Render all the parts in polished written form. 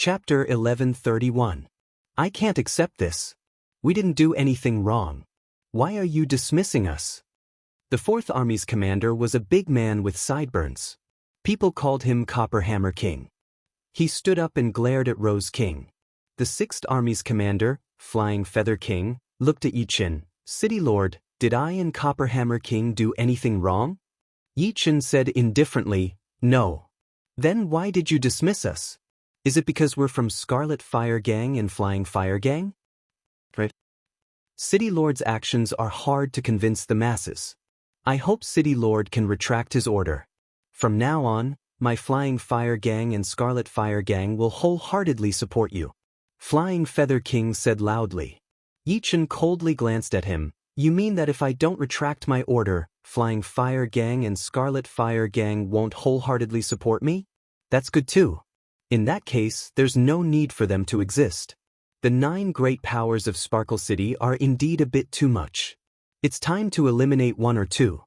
Chapter 1131. I can't accept this. We didn't do anything wrong. Why are you dismissing us? The Fourth Army's commander was a big man with sideburns. People called him Copper Hammer King. He stood up and glared at Rose King. The Sixth Army's commander, Flying Feather King, looked at Yi Chen. City Lord, did I and Copper Hammer King do anything wrong? Yi Chen said indifferently, no. Then why did you dismiss us? Is it because we're from Scarlet Fire Gang and Flying Fire Gang? Right. City Lord's actions are hard to convince the masses. I hope City Lord can retract his order. From now on, my Flying Fire Gang and Scarlet Fire Gang will wholeheartedly support you. Flying Feather King said loudly. Yi Chen coldly glanced at him. You mean that if I don't retract my order, Flying Fire Gang and Scarlet Fire Gang won't wholeheartedly support me? That's good too. In that case, there's no need for them to exist. The 9 great powers of Sparkle City are indeed a bit too much. It's time to eliminate 1 or 2.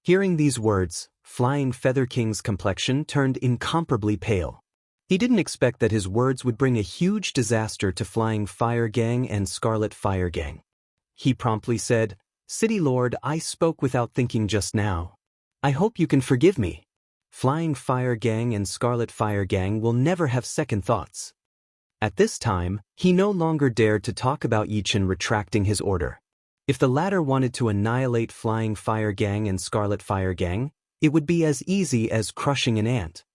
Hearing these words, Flying Feather King's complexion turned incomparably pale. He didn't expect that his words would bring a huge disaster to Flying Fire Gang and Scarlet Fire Gang. He promptly said, City Lord, I spoke without thinking just now. I hope you can forgive me. Flying Fire Gang and Scarlet Fire Gang will never have second thoughts. At this time, he no longer dared to talk about Yi Chen retracting his order. If the latter wanted to annihilate Flying Fire Gang and Scarlet Fire Gang, it would be as easy as crushing an ant.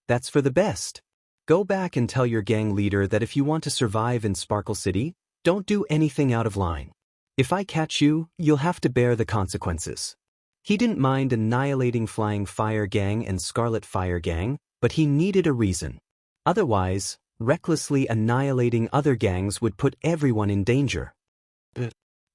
That's for the best. Go back and tell your gang leader that if you want to survive in Sparkle City, don't do anything out of line. If I catch you, you'll have to bear the consequences. He didn't mind annihilating Flying Fire Gang and Scarlet Fire Gang, but he needed a reason. Otherwise, recklessly annihilating other gangs would put everyone in danger.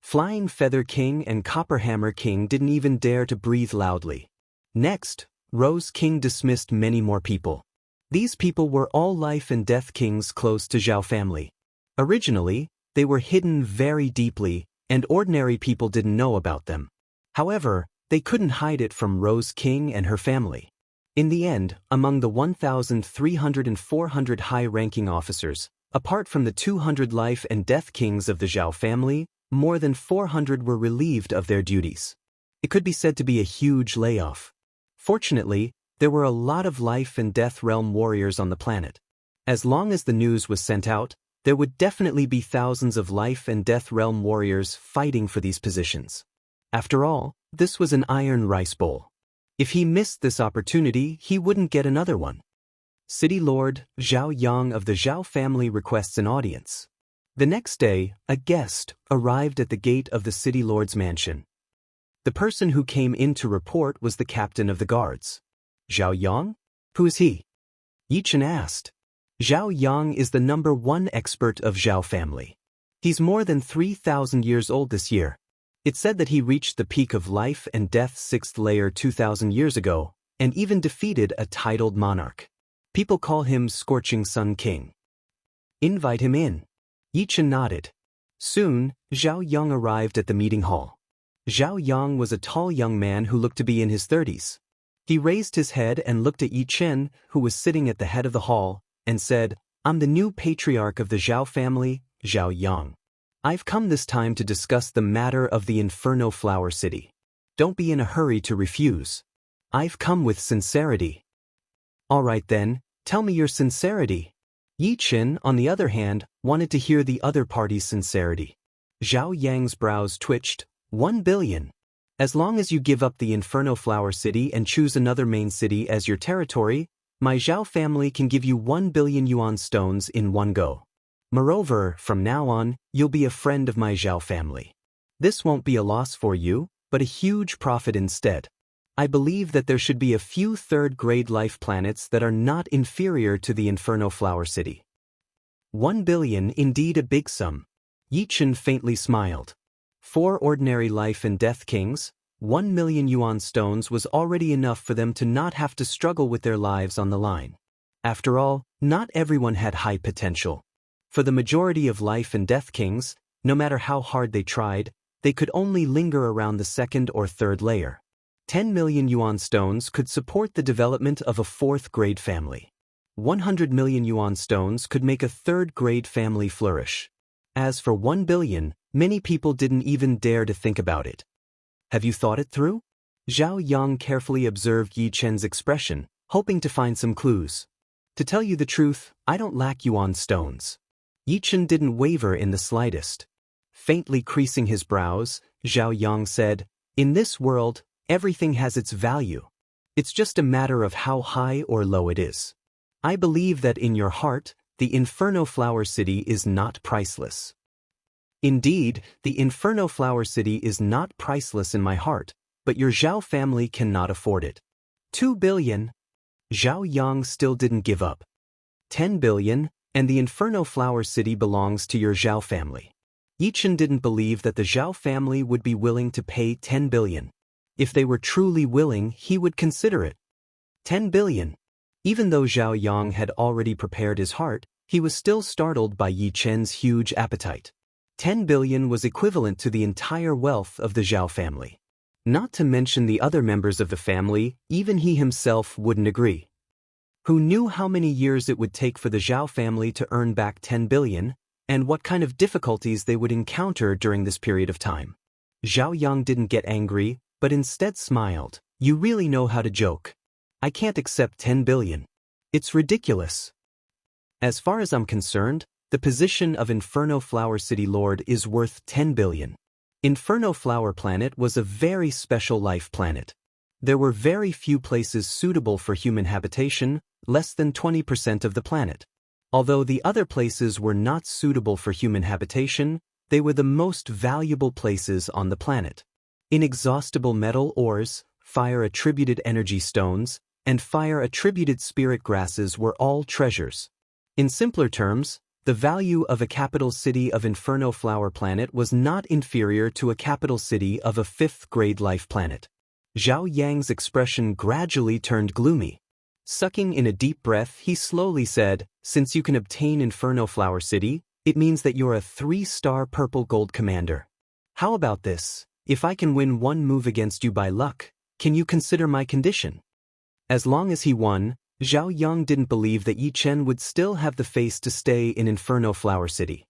Flying Feather King and Copper Hammer King didn't even dare to breathe loudly. Next, Rose King dismissed many more people. These people were all life and death kings close to Zhao family. Originally, they were hidden very deeply, and ordinary people didn't know about them. However, they couldn't hide it from Rose King and her family. In the end, among the 1,300 and 400 high-ranking officers, apart from the 200 life and death kings of the Zhao family, more than 400 were relieved of their duties. It could be said to be a huge layoff. Fortunately, there were a lot of life and death realm warriors on the planet. As long as the news was sent out, there would definitely be thousands of life and death realm warriors fighting for these positions. After all, this was an iron rice bowl. If he missed this opportunity, he wouldn't get another one. City Lord Zhao Yang of the Zhao family requests an audience. The next day, a guest arrived at the gate of the City Lord's mansion. The person who came in to report was the captain of the guards. Zhao Yang? Who is he? Yi Chen asked. Zhao Yang is the #1 expert of Zhao family. He's more than 3,000 years old this year. It's said that he reached the peak of life and death's 6th layer 2,000 years ago, and even defeated a titled monarch. People call him Scorching Sun King. Invite him in. Yi Chen nodded. Soon, Zhao Yang arrived at the meeting hall. Zhao Yang was a tall young man who looked to be in his 30s. He raised his head and looked at Yi Chen, who was sitting at the head of the hall, and said, I'm the new patriarch of the Zhao family, Zhao Yang. I've come this time to discuss the matter of the Inferno Flower City. Don't be in a hurry to refuse. I've come with sincerity. All right then, tell me your sincerity. Yi Chen, on the other hand, wanted to hear the other party's sincerity. Zhao Yang's brows twitched. 1 billion. As long as you give up the Inferno Flower City and choose another main city as your territory, my Zhao family can give you 1 billion yuan stones in one go. Moreover, from now on, you'll be a friend of my Zhao family. This won't be a loss for you, but a huge profit instead. I believe that there should be a few third-grade life planets that are not inferior to the Inferno Flower City. 1 billion, indeed a big sum. Yi Chen faintly smiled. 4 ordinary life and death kings, 1 million yuan stones was already enough for them to not have to struggle with their lives on the line. After all, not everyone had high potential. For the majority of life and death kings, no matter how hard they tried, they could only linger around the 2nd or 3rd layer. 10 million yuan stones could support the development of a 4th-grade family. 100 million yuan stones could make a third-grade family flourish. As for 1 billion, many people didn't even dare to think about it. Have you thought it through? Zhao Yang carefully observed Yi Chen's expression, hoping to find some clues. To tell you the truth, I don't lack yuan stones. Yi Chen didn't waver in the slightest. Faintly creasing his brows, Zhao Yang said, "In this world, everything has its value. It's just a matter of how high or low it is. I believe that in your heart, the Inferno Flower City is not priceless." Indeed, the Inferno Flower City is not priceless in my heart, but your Zhao family cannot afford it. 2 billion. Zhao Yang still didn't give up. 10 billion, and the Inferno Flower City belongs to your Zhao family. Yi Chen didn't believe that the Zhao family would be willing to pay 10 billion. If they were truly willing, he would consider it. 10 billion. Even though Zhao Yang had already prepared his heart, he was still startled by Yi Chen's huge appetite. 10 billion was equivalent to the entire wealth of the Zhao family. Not to mention the other members of the family, even he himself wouldn't agree. Who knew how many years it would take for the Zhao family to earn back 10 billion, and what kind of difficulties they would encounter during this period of time? Zhao Yang didn't get angry, but instead smiled. "You really know how to joke. I can't accept 10 billion. It's ridiculous. As far as I'm concerned, the position of Inferno Flower City Lord is worth 10 billion. Inferno Flower Planet was a very special life planet. There were very few places suitable for human habitation, less than 20% of the planet. Although the other places were not suitable for human habitation, they were the most valuable places on the planet. Inexhaustible metal ores, fire-attributed energy stones, and fire-attributed spirit grasses were all treasures. In simpler terms, the value of a capital city of Inferno Flower Planet was not inferior to a capital city of a fifth-grade life planet. Zhao Yang's expression gradually turned gloomy. Sucking in a deep breath, he slowly said, "Since you can obtain Inferno Flower City, it means that you're a 3-star purple gold commander. How about this? If I can win one move against you by luck, can you consider my condition?" As long as he won, Zhao Yang didn't believe that Yi Chen would still have the face to stay in Inferno Flower City.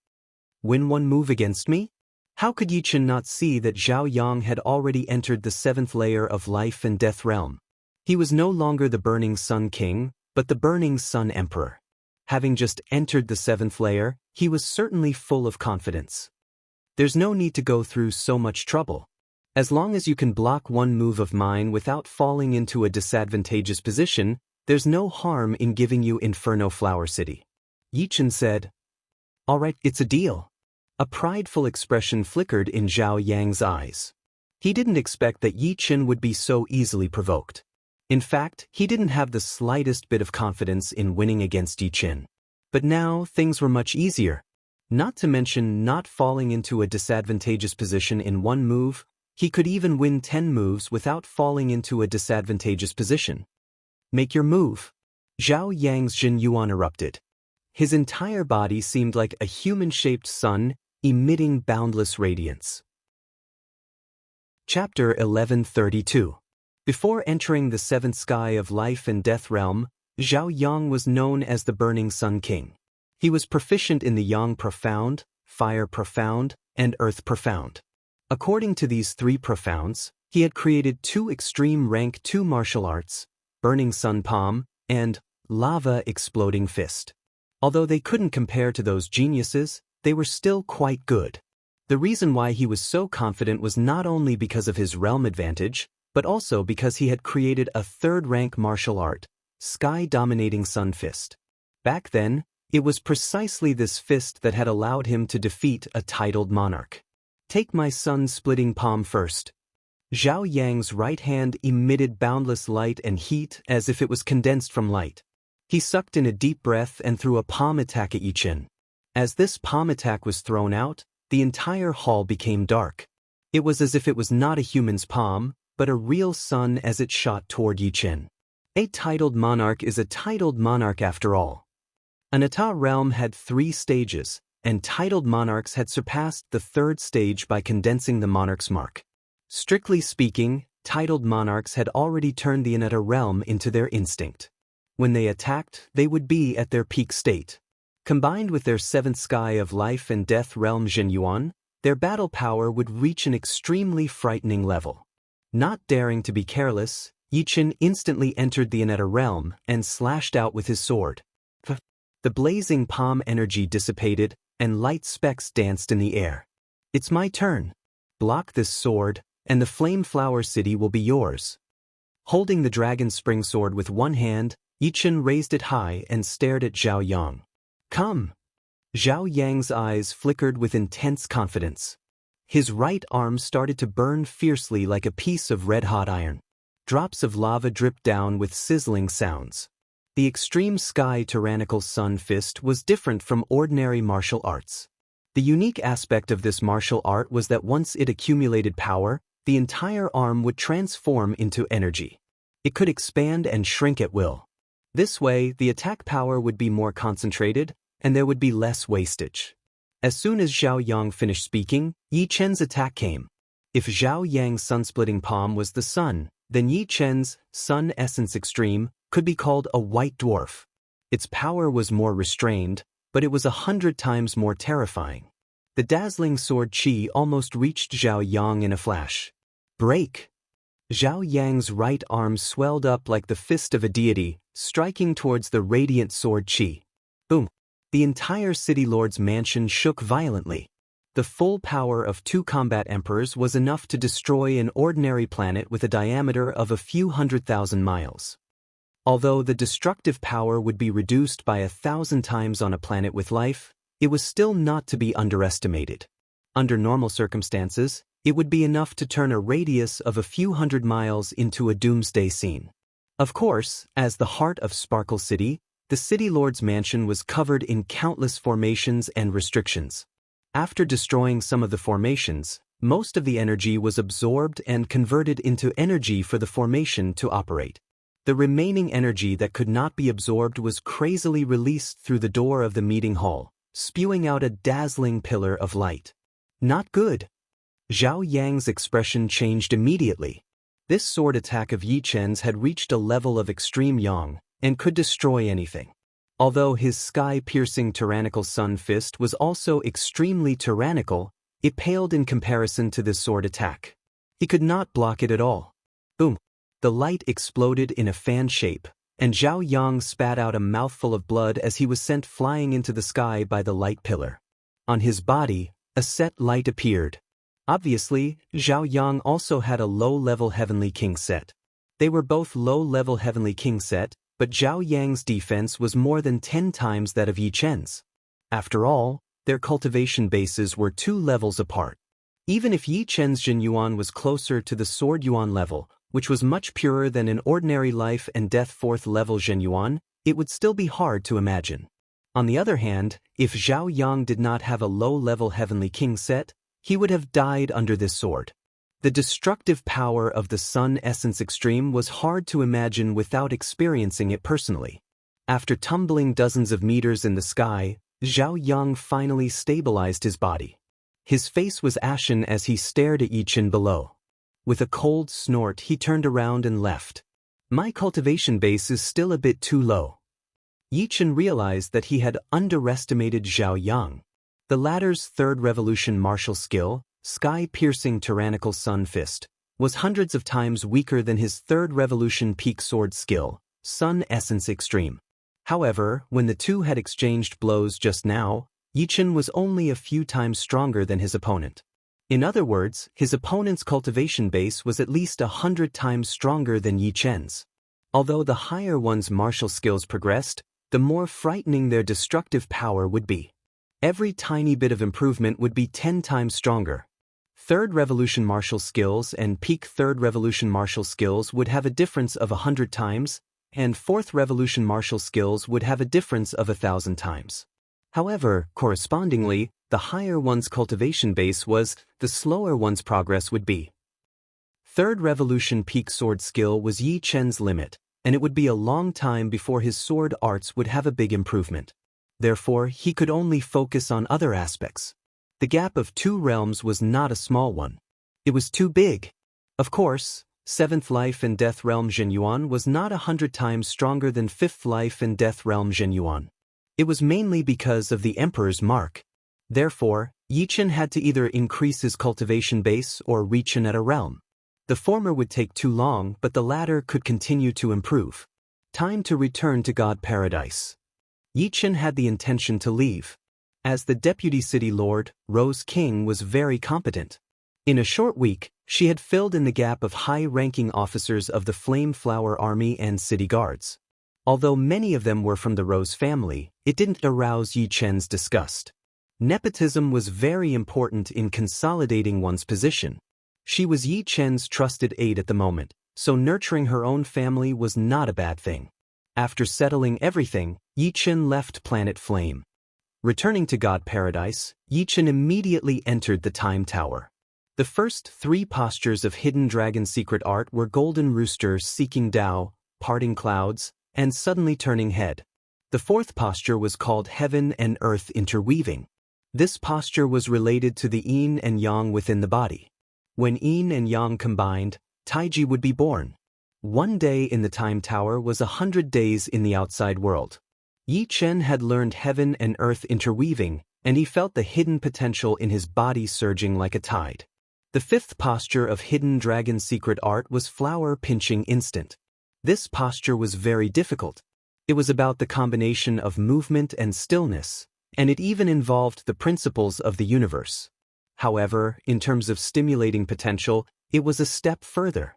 Win one move against me? How could Yi Chen not see that Zhao Yang had already entered the 7th layer of life and death realm? He was no longer the Burning Sun King, but the Burning Sun Emperor. Having just entered the 7th layer, he was certainly full of confidence. There's no need to go through so much trouble. As long as you can block one move of mine without falling into a disadvantageous position, there's no harm in giving you Inferno Flower City. Yi Chen said. "All right, it's a deal." A prideful expression flickered in Zhao Yang's eyes. He didn't expect that Yi Chen would be so easily provoked. In fact, he didn't have the slightest bit of confidence in winning against Yi Chen. But now, things were much easier. Not to mention not falling into a disadvantageous position in one move, he could even win 10 moves without falling into a disadvantageous position. "Make your move." Zhao Yang's Jin Yuan erupted. His entire body seemed like a human-shaped sun, emitting boundless radiance. Chapter 1132. Before entering the 7th sky of life and death realm, Zhao Yang was known as the Burning Sun King. He was proficient in the Yang Profound, Fire Profound, and Earth Profound. According to these 3 profounds, he had created 2 extreme rank 2 martial arts, Burning Sun Palm, and Lava Exploding Fist. Although they couldn't compare to those geniuses, they were still quite good. The reason why he was so confident was not only because of his realm advantage, but also because he had created a 3rd-rank martial art, Sky-Dominating Sun Fist. Back then, it was precisely this fist that had allowed him to defeat a titled monarch. "Take my sun-splitting palm first." Zhao Yang's right hand emitted boundless light and heat as if it was condensed from light. He sucked in a deep breath and threw a palm attack at Yi Chen. As this palm attack was thrown out, the entire hall became dark. It was as if it was not a human's palm, but a real sun as it shot toward Yi Chen. A titled monarch is a titled monarch after all. An Ata realm had 3 stages, and titled monarchs had surpassed the 3rd stage by condensing the monarch's mark. Strictly speaking, titled monarchs had already turned the Anata realm into their instinct. When they attacked, they would be at their peak state. Combined with their seventh sky of life and death realm Zhenyuan, their battle power would reach an extremely frightening level. Not daring to be careless, Yichen instantly entered the Inetta realm and slashed out with his sword. The blazing palm energy dissipated, and light specks danced in the air. It's my turn. Block this sword, and the Flame Flower City will be yours. Holding the dragon spring sword with one hand, Yichen raised it high and stared at Zhao Yang. Come! Zhao Yang's eyes flickered with intense confidence. His right arm started to burn fiercely like a piece of red-hot iron. Drops of lava dripped down with sizzling sounds. The extreme sky tyrannical sun fist was different from ordinary martial arts. The unique aspect of this martial art was that once it accumulated power, the entire arm would transform into energy. It could expand and shrink at will. This way, the attack power would be more concentrated, and there would be less wastage. As soon as Zhao Yang finished speaking, Yi Chen's attack came. If Zhao Yang's sun-splitting palm was the sun, then Yi Chen's Sun Essence Extreme could be called a white dwarf. Its power was more restrained, but it was 100 times more terrifying. The dazzling sword qi almost reached Zhao Yang in a flash. Break! Zhao Yang's right arm swelled up like the fist of a deity, striking towards the radiant sword qi. Boom! The entire City Lord's mansion shook violently. The full power of 2 combat emperors was enough to destroy an ordinary planet with a diameter of a few 100,000 miles. Although the destructive power would be reduced by 1,000 times on a planet with life, it was still not to be underestimated. Under normal circumstances, it would be enough to turn a radius of a few 100 miles into a doomsday scene. Of course, as the heart of Sparkle City, the City Lord's mansion was covered in countless formations and restrictions. After destroying some of the formations, most of the energy was absorbed and converted into energy for the formation to operate. The remaining energy that could not be absorbed was crazily released through the door of the meeting hall, spewing out a dazzling pillar of light. Not good. Zhao Yang's expression changed immediately. This sword attack of Yi Chen's had reached a level of extreme yang, and could destroy anything. Although his sky-piercing tyrannical sun fist was also extremely tyrannical, it paled in comparison to this sword attack. He could not block it at all. Boom! The light exploded in a fan shape, and Zhao Yang spat out a mouthful of blood as he was sent flying into the sky by the light pillar. On his body, a set light appeared. Obviously, Zhao Yang also had a low-level Heavenly King set. They were both low-level Heavenly King set, but Zhao Yang's defense was more than 10 times that of Yi Chen's. After all, their cultivation bases were 2 levels apart. Even if Yi Chen's Jin Yuan was closer to the Sword Yuan level, which was much purer than an ordinary life and death 4th level Zhen Yuan, it would still be hard to imagine. On the other hand, if Zhao Yang did not have a low-level Heavenly King set, he would have died under this sword. The destructive power of the Sun Essence Extreme was hard to imagine without experiencing it personally. After tumbling dozens of meters in the sky, Zhao Yang finally stabilized his body. His face was ashen as he stared at Yi Chen below. With a cold snort, he turned around and left. My cultivation base is still a bit too low. Yi Chen realized that he had underestimated Zhao Yang. The latter's 3rd revolution martial skill, sky-piercing tyrannical sun fist, was hundreds of times weaker than his 3rd revolution peak sword skill, Sun Essence Extreme. However, when the two had exchanged blows just now, Yi Chen was only a few times stronger than his opponent. In other words, his opponent's cultivation base was at least 100 times stronger than Yi Chen's. Although the higher one's martial skills progressed, the more frightening their destructive power would be. Every tiny bit of improvement would be 10 times stronger. 3rd revolution martial skills and peak 3rd revolution martial skills would have a difference of 100 times, and 4th revolution martial skills would have a difference of 1,000 times. However, correspondingly, the higher one's cultivation base was, the slower one's progress would be. 3rd revolution peak sword skill was Yi Chen's limit, and it would be a long time before his sword arts would have a big improvement. Therefore, he could only focus on other aspects. The gap of 2 realms was not a small one. It was too big. Of course, Seventh Life and Death Realm Zhenyuan was not 100 times stronger than Fifth Life and Death Realm Zhenyuan. It was mainly because of the Emperor's mark. Therefore, Yichen had to either increase his cultivation base or reach in at a realm. The former would take too long, but the latter could continue to improve. Time to return to God Paradise. Yichen had the intention to leave. As the deputy city lord, Rose King was very competent. In a short week, she had filled in the gap of high-ranking officers of the Flame Flower Army and city guards. Although many of them were from the Rose family, it didn't arouse Yi Chen's disgust. Nepotism was very important in consolidating one's position. She was Yi Chen's trusted aide at the moment, so nurturing her own family was not a bad thing. After settling everything, Yi Chen left Planet Flame. Returning to God Paradise, Yi Chen immediately entered the Time Tower. The first 3 postures of Hidden Dragon Secret Art were Golden Rooster Seeking Tao, Parting Clouds, and Suddenly Turning Head. The 4th posture was called Heaven and Earth Interweaving. This posture was related to the yin and yang within the body. When yin and yang combined, Taiji would be born. 1 day in the Time Tower was 100 days in the outside world. Yi Chen had learned Heaven and Earth Interweaving, and he felt the hidden potential in his body surging like a tide. The 5th posture of Hidden Dragon Secret Art was Flower Pinching Instant. This posture was very difficult. It was about the combination of movement and stillness, and it even involved the principles of the universe. However, in terms of stimulating potential, it was a step further.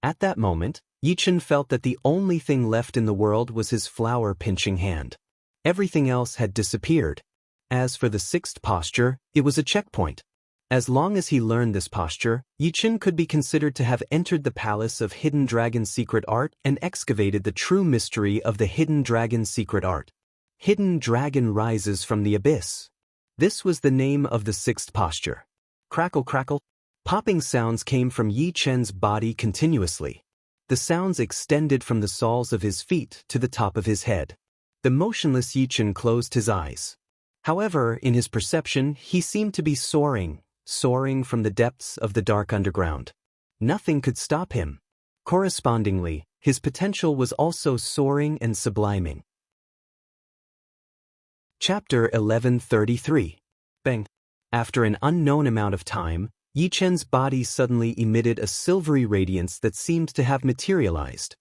At that moment, Yi Chen felt that the only thing left in the world was his flower-pinching hand. Everything else had disappeared. As for the 6th posture, it was a checkpoint. As long as he learned this posture, Yi Chen could be considered to have entered the palace of Hidden Dragon Secret Art and excavated the true mystery of the Hidden Dragon Secret Art. Hidden Dragon rises from the abyss. This was the name of the 6th posture. Crackle crackle. Popping sounds came from Yi Chen's body continuously. The sounds extended from the soles of his feet to the top of his head. The motionless Yi Chen closed his eyes. However, in his perception, he seemed to be soaring from the depths of the dark underground. Nothing could stop him. Correspondingly, his potential was also soaring and subliming. Chapter 1133. Bang. After an unknown amount of time, Yi Chen's body suddenly emitted a silvery radiance that seemed to have materialized.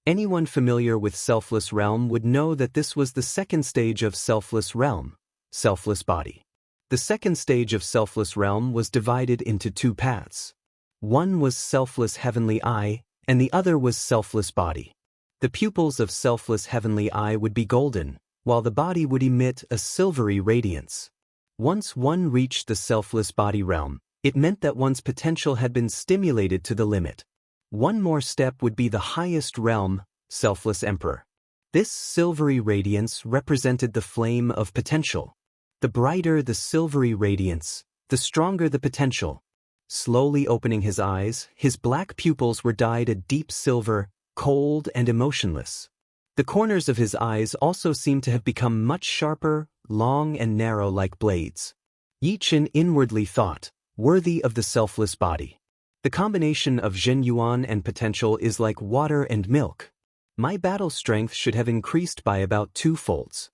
Anyone familiar with Selfless Realm would know that this was the 2nd stage of Selfless Realm, Selfless Body. The 2nd stage of Selfless Realm was divided into 2 paths. One was Selfless Heavenly Eye, and the other was Selfless Body. The pupils of Selfless Heavenly Eye would be golden, while the body would emit a silvery radiance. Once one reached the Selfless Body realm, it meant that one's potential had been stimulated to the limit. One more step would be the highest realm, Selfless Emperor. This silvery radiance represented the flame of potential. The brighter the silvery radiance, the stronger the potential. Slowly opening his eyes, his black pupils were dyed a deep silver, cold and emotionless. The corners of his eyes also seemed to have become much sharper, long and narrow like blades. Yi Chen inwardly thought, worthy of the Selfless Body. The combination of Zhenyuan and potential is like water and milk. My battle strength should have increased by about 2 folds.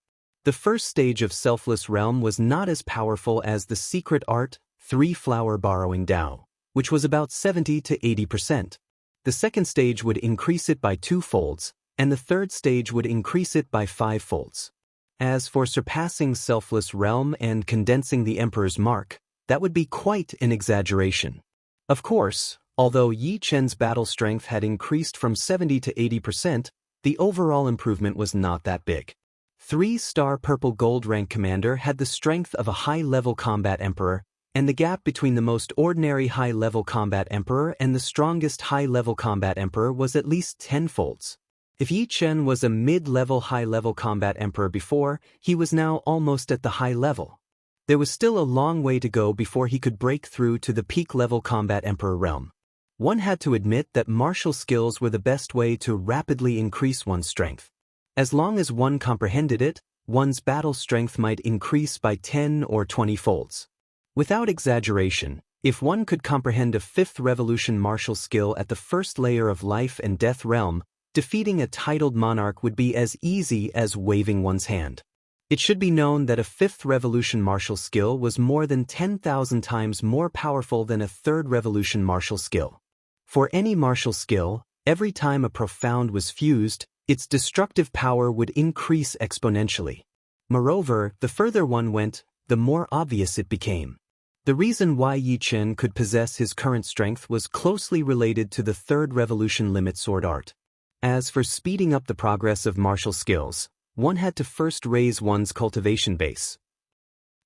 The first stage of Selfless Realm was not as powerful as the Secret Art, 3-Flower Borrowing Tao, which was about 70 to 80%. The 2nd stage would increase it by 2 folds, and the 3rd stage would increase it by 5 folds. As for surpassing Selfless Realm and condensing the Emperor's mark, that would be quite an exaggeration. Of course, although Yi Chen's battle strength had increased from 70 to 80%, the overall improvement was not that big. 3-star Purple Gold rank commander had the strength of a high-level combat emperor, and the gap between the most ordinary high-level combat emperor and the strongest high-level combat emperor was at least 10 folds. If Yi Chen was a mid-level high-level combat emperor before, he was now almost at the high level. There was still a long way to go before he could break through to the peak-level combat emperor realm. One had to admit that martial skills were the best way to rapidly increase one's strength. As long as one comprehended it, one's battle strength might increase by 10 or 20 folds. Without exaggeration, If one could comprehend a fifth revolution martial skill at the first layer of life and death realm, defeating a titled monarch would be as easy as waving one's hand. It should be known that a fifth revolution martial skill was more than 10,000 times more powerful than a third revolution martial skill. For any martial skill, every time a profound was fused, its destructive power would increase exponentially. Moreover, the further one went, the more obvious it became. The reason why Yi Chen could possess his current strength was closely related to the third revolution limit sword art. As for speeding up the progress of martial skills, one had to first raise one's cultivation base.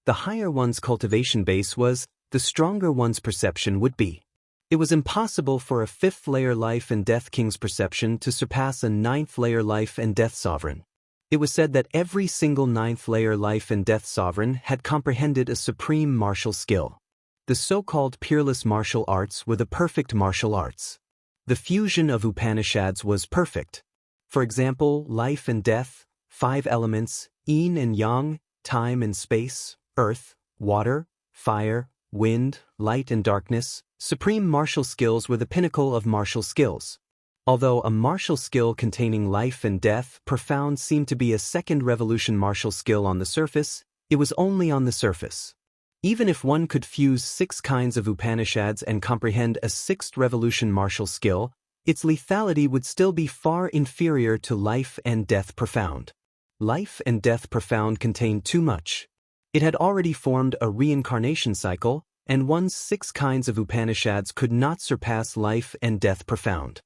The higher one's cultivation base was, the stronger one's perception would be. It was impossible for a fifth layer life and death king's perception to surpass a ninth layer life and death sovereign. It was said that every single ninth layer life and death sovereign had comprehended a supreme martial skill. The so-called peerless martial arts were the perfect martial arts. The fusion of Upanishads was perfect. For example, life and death, 5 elements, yin and yang, time and space, earth, water, fire, wind, light and darkness. Supreme martial skills were the pinnacle of martial skills. Although a martial skill containing life and death, profound seemed to be a second revolution martial skill on the surface, it was only on the surface. Even if one could fuse 6 kinds of Upanishads and comprehend a sixth revolution martial skill, its lethality would still be far inferior to life and death profound. Life and death profound contained too much. It had already formed a reincarnation cycle, and one's 6 kinds of Upanishads could not surpass life and death profound.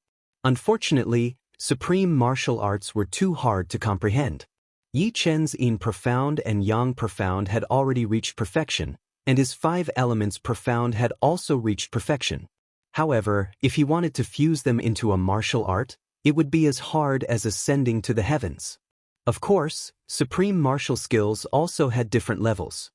Unfortunately, supreme martial arts were too hard to comprehend. Yi Chen's yin profound and yang profound had already reached perfection, and his 5 elements profound had also reached perfection. However, if he wanted to fuse them into a martial art, it would be as hard as ascending to the heavens. Of course, supreme martial skills also had different levels.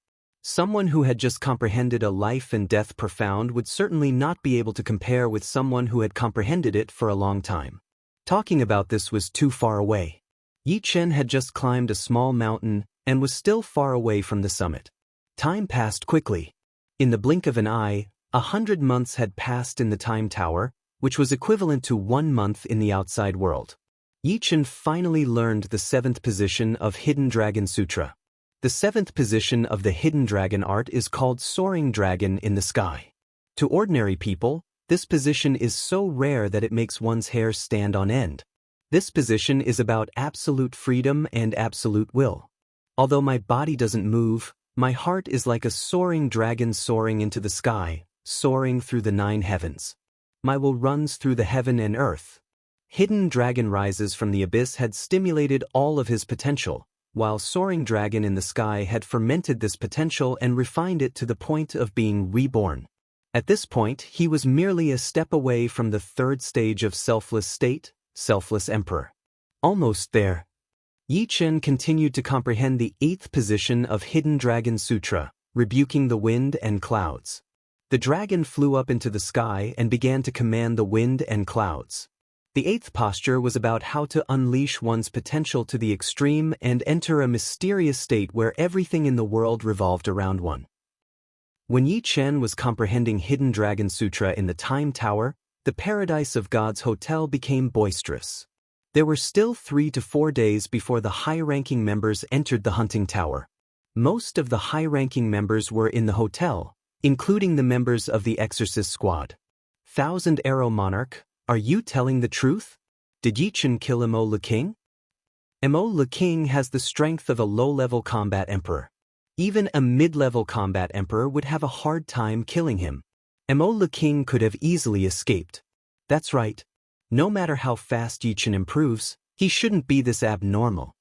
Someone who had just comprehended a life and death profound would certainly not be able to compare with someone who had comprehended it for a long time. Talking about this was too far away. Yi Chen had just climbed a small mountain and was still far away from the summit. Time passed quickly. In the blink of an eye, 100 months had passed in the time tower, which was equivalent to 1 month in the outside world. Yi Chen finally learned the 7th position of Hidden Dragon Sutra. The 7th position of the Hidden Dragon art is called Soaring Dragon in the Sky. To ordinary people, this position is so rare that it makes one's hair stand on end. This position is about absolute freedom and absolute will. Although my body doesn't move, my heart is like a soaring dragon soaring into the sky, soaring through the 9 heavens. My will runs through the heaven and earth. Hidden Dragon rises from the abyss had stimulated all of his potential, while Soaring Dragon in the Sky had fermented this potential and refined it to the point of being reborn. At this point, he was merely a step away from the 3rd stage of selfless state, selfless emperor. Almost there. Yi Chen continued to comprehend the 8th position of Hidden Dragon Sutra, rebuking the wind and clouds. The dragon flew up into the sky and began to command the wind and clouds. The 8th posture was about how to unleash one's potential to the extreme and enter a mysterious state where everything in the world revolved around one. When Yi Chen was comprehending Hidden Dragon Sutra in the Time Tower, the Paradise of Gods Hotel became boisterous. There were still 3 to 4 days before the high-ranking members entered the hunting tower. Most of the high-ranking members were in the hotel, including the members of the Exorcist Squad. Thousand Arrow Monarch, are you telling the truth? Did Yi Chen kill Emo Le King? Emo Le King has the strength of a low-level combat emperor. Even a mid-level combat emperor would have a hard time killing him. Emo Le King could have easily escaped. That's right. No matter how fast Yi Chen improves, he shouldn't be this abnormal.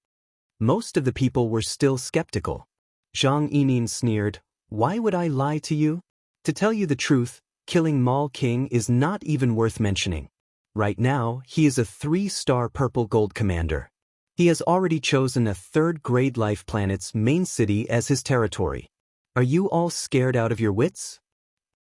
Most of the people were still skeptical. Zhang Yining sneered, "Why would I lie to you? To tell you the truth, killing Mal King is not even worth mentioning. Right now, he is a 3-star purple gold commander. He has already chosen a 3rd-grade life planet's main city as his territory. Are you all scared out of your wits?"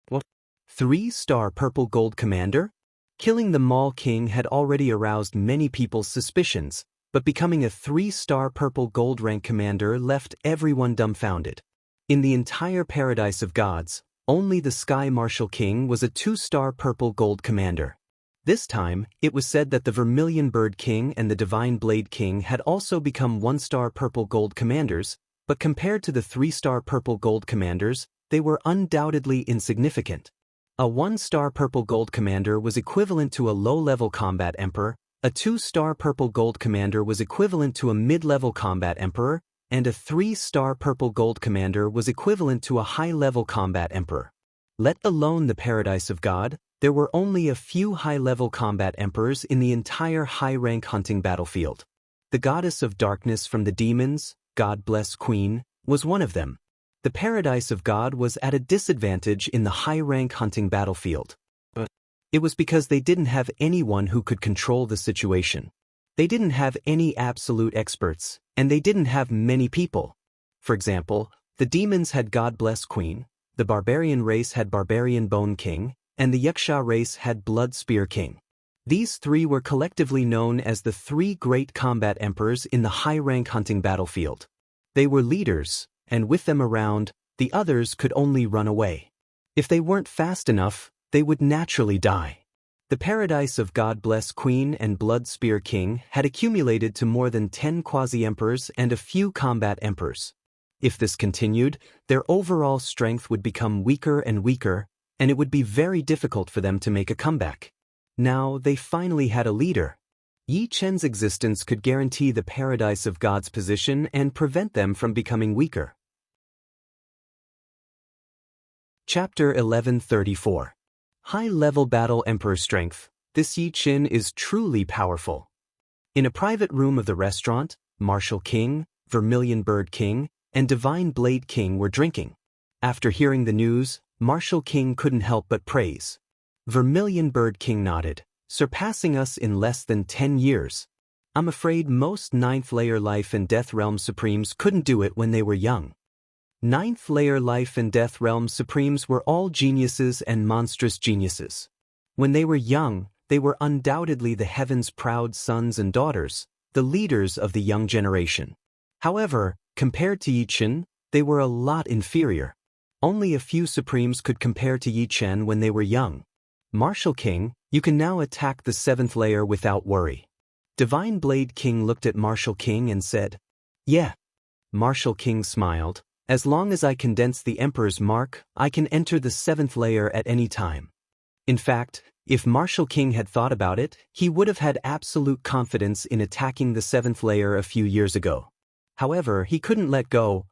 What? 3-star purple gold commander? Killing the Mal King had already aroused many people's suspicions, but becoming a 3-star purple gold rank commander left everyone dumbfounded. In the entire Paradise of Gods, Only the Sky Marshal King was a 2-star purple gold commander. This time, it was said that the Vermilion Bird King and the Divine Blade King had also become 1-star purple gold commanders, but compared to the 3-star purple gold commanders, they were undoubtedly insignificant. A 1-star purple gold commander was equivalent to a low-level combat emperor, a 2-star purple gold commander was equivalent to a mid-level combat emperor, and a 3-star purple gold commander was equivalent to a high-level combat emperor. Let alone the Paradise of God, there were only a few high-level combat emperors in the entire high-rank hunting battlefield. The goddess of darkness from the demons, God bless Queen, was one of them. The Paradise of God was at a disadvantage in the high-rank hunting battlefield. But it was because they didn't have anyone who could control the situation. They didn't have any absolute experts, and they didn't have many people. For example, the demons had God bless Queen, the barbarian race had Barbarian Bone King, and the Yaksha race had Blood Spear King. These three were collectively known as the 3 great combat emperors in the high-rank hunting battlefield. They were leaders, and with them around, the others could only run away. If they weren't fast enough, they would naturally die. The Paradise of God bless Queen and Blood Spear King had accumulated to more than 10 quasi-emperors and a few combat emperors. If this continued, their overall strength would become weaker and weaker, and it would be very difficult for them to make a comeback. Now they finally had a leader. Yi Chen's existence could guarantee the Paradise of God's position and prevent them from becoming weaker. Chapter 1134. High-level battle emperor strength. This Yi Chen is truly powerful. In a private room of the restaurant, Marshal King, Vermilion Bird King, and Divine Blade King were drinking. After hearing the news, Marshal King couldn't help but praise. Vermilion Bird King nodded, surpassing us in less than 10 years. I'm afraid most 9th layer Life and Death Realm Supremes couldn't do it when they were young. 9th layer Life and Death Realm Supremes were all geniuses and monstrous geniuses. When they were young, they were undoubtedly the heaven's proud sons and daughters, the leaders of the young generation. However, compared to Yi Chen, they were a lot inferior. Only a few Supremes could compare to Yi Chen when they were young. Marshal King, you can now attack the 7th layer without worry. Divine Blade King looked at Marshal King and said, "Yeah." Marshal King smiled. As long as I condense the Emperor's mark, I can enter the 7th layer at any time. In fact, if Marshal King had thought about it, he would have had absolute confidence in attacking the 7th layer a few years ago. However, he couldn't let go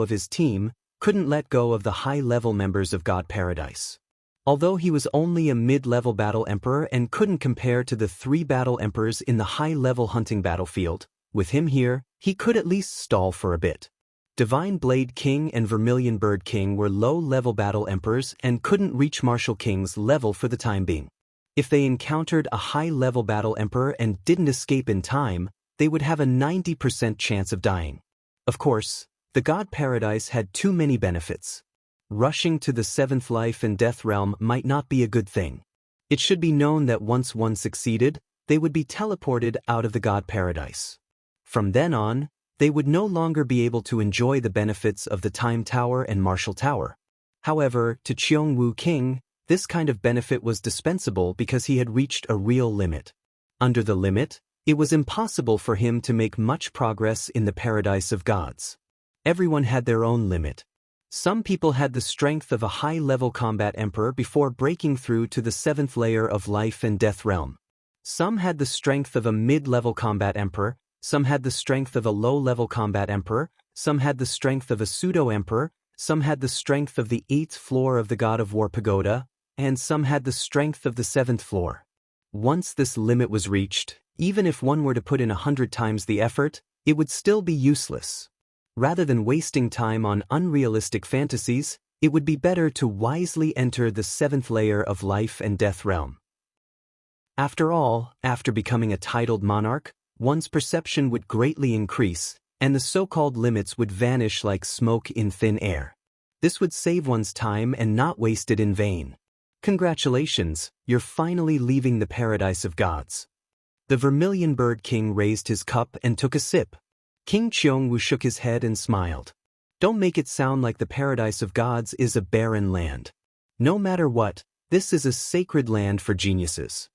of his team, couldn't let go of the high-level members of God Paradise. Although he was only a mid-level battle emperor and couldn't compare to the 3 battle emperors in the high-level hunting battlefield, with him here, he could at least stall for a bit. Divine Blade King and Vermilion Bird King were low-level battle emperors and couldn't reach Marshal King's level for the time being. If they encountered a high-level battle emperor and didn't escape in time, they would have a 90% chance of dying. Of course, the God Paradise had too many benefits. Rushing to the 7th life and death realm might not be a good thing. It should be known that once one succeeded, they would be teleported out of the God Paradise. From then on, they would no longer be able to enjoy the benefits of the Time Tower and Marshal Tower. However, to Cheongwu King, this kind of benefit was dispensable because he had reached a real limit. Under the limit, it was impossible for him to make much progress in the Paradise of Gods. Everyone had their own limit. Some people had the strength of a high-level combat emperor before breaking through to the 7th layer of life and death realm. Some had the strength of a mid-level combat emperor, some had the strength of a low-level combat emperor, some had the strength of a pseudo-emperor, some had the strength of the 8th floor of the God of War Pagoda, and some had the strength of the 7th floor. Once this limit was reached, even if one were to put in 100 times the effort, it would still be useless. Rather than wasting time on unrealistic fantasies, it would be better to wisely enter the 7th layer of life and death realm. After all, after becoming a titled monarch, one's perception would greatly increase, and the so-called limits would vanish like smoke in thin air. This would save one's time and not waste it in vain. Congratulations, you're finally leaving the Paradise of Gods. The Vermilion Bird King raised his cup and took a sip. King Cheongwu shook his head and smiled. Don't make it sound like the paradise of gods is a barren land. No matter what, this is a sacred land for geniuses.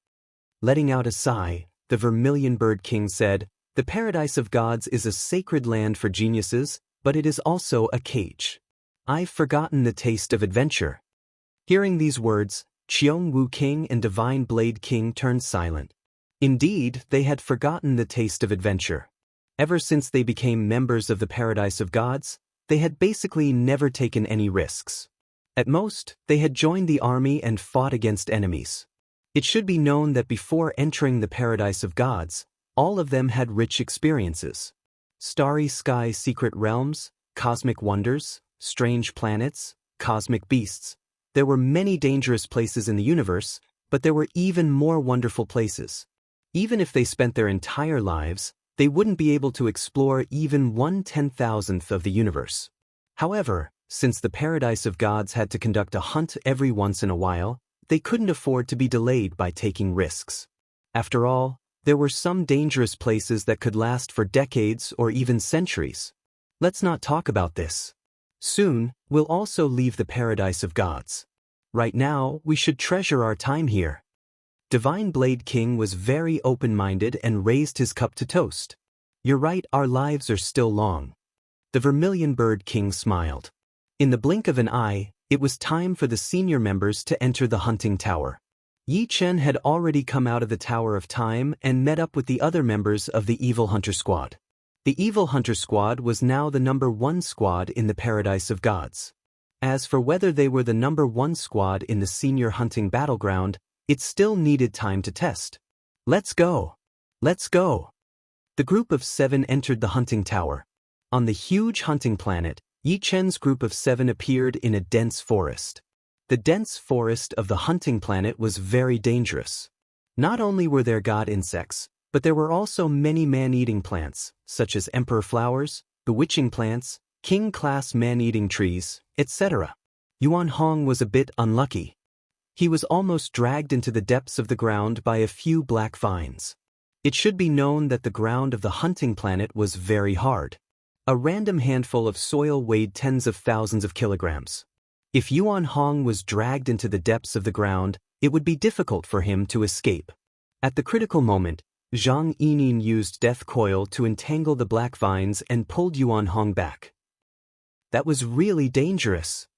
Letting out a sigh, the Vermilion Bird King said, "The paradise of gods is a sacred land for geniuses, but it is also a cage. I've forgotten the taste of adventure." Hearing these words, Cheong Wu King and Divine Blade King turned silent. Indeed, they had forgotten the taste of adventure. Ever since they became members of the paradise of gods, they had basically never taken any risks. At most, they had joined the army and fought against enemies. It should be known that before entering the paradise of gods, all of them had rich experiences. Starry sky secret realms, cosmic wonders, strange planets, cosmic beasts. There were many dangerous places in the universe, but there were even more wonderful places. Even if they spent their entire lives, they wouldn't be able to explore even 1/10,000th of the universe. However, since the paradise of gods had to conduct a hunt every once in a while, they couldn't afford to be delayed by taking risks. After all, there were some dangerous places that could last for decades or even centuries. Let's not talk about this. Soon, we'll also leave the paradise of gods. Right now, we should treasure our time here. Divine Blade King was very open-minded and raised his cup to toast. You're right, our lives are still long. The Vermilion Bird King smiled. In the blink of an eye, it was time for the senior members to enter the hunting tower. Yi Chen had already come out of the Tower of Time and met up with the other members of the Evil Hunter Squad. The Evil Hunter Squad was now the #1 squad in the Paradise of Gods. As for whether they were the #1 squad in the senior hunting battleground, it still needed time to test. Let's go! Let's go! The group of 7 entered the hunting tower. On the huge hunting planet, Yi Chen's group of 7 appeared in a dense forest. The dense forest of the hunting planet was very dangerous. Not only were there god insects, but there were also many man-eating plants, such as emperor flowers, bewitching plants, king-class man-eating trees, etc. Yuan Hong was a bit unlucky. He was almost dragged into the depths of the ground by a few black vines. It should be known that the ground of the hunting planet was very hard. A random handful of soil weighed tens of thousands of kilograms. If Yuan Hong was dragged into the depths of the ground, it would be difficult for him to escape. At the critical moment, Zhang Yining used Death Coil to entangle the black vines and pulled Yuan Hong back. That was really dangerous.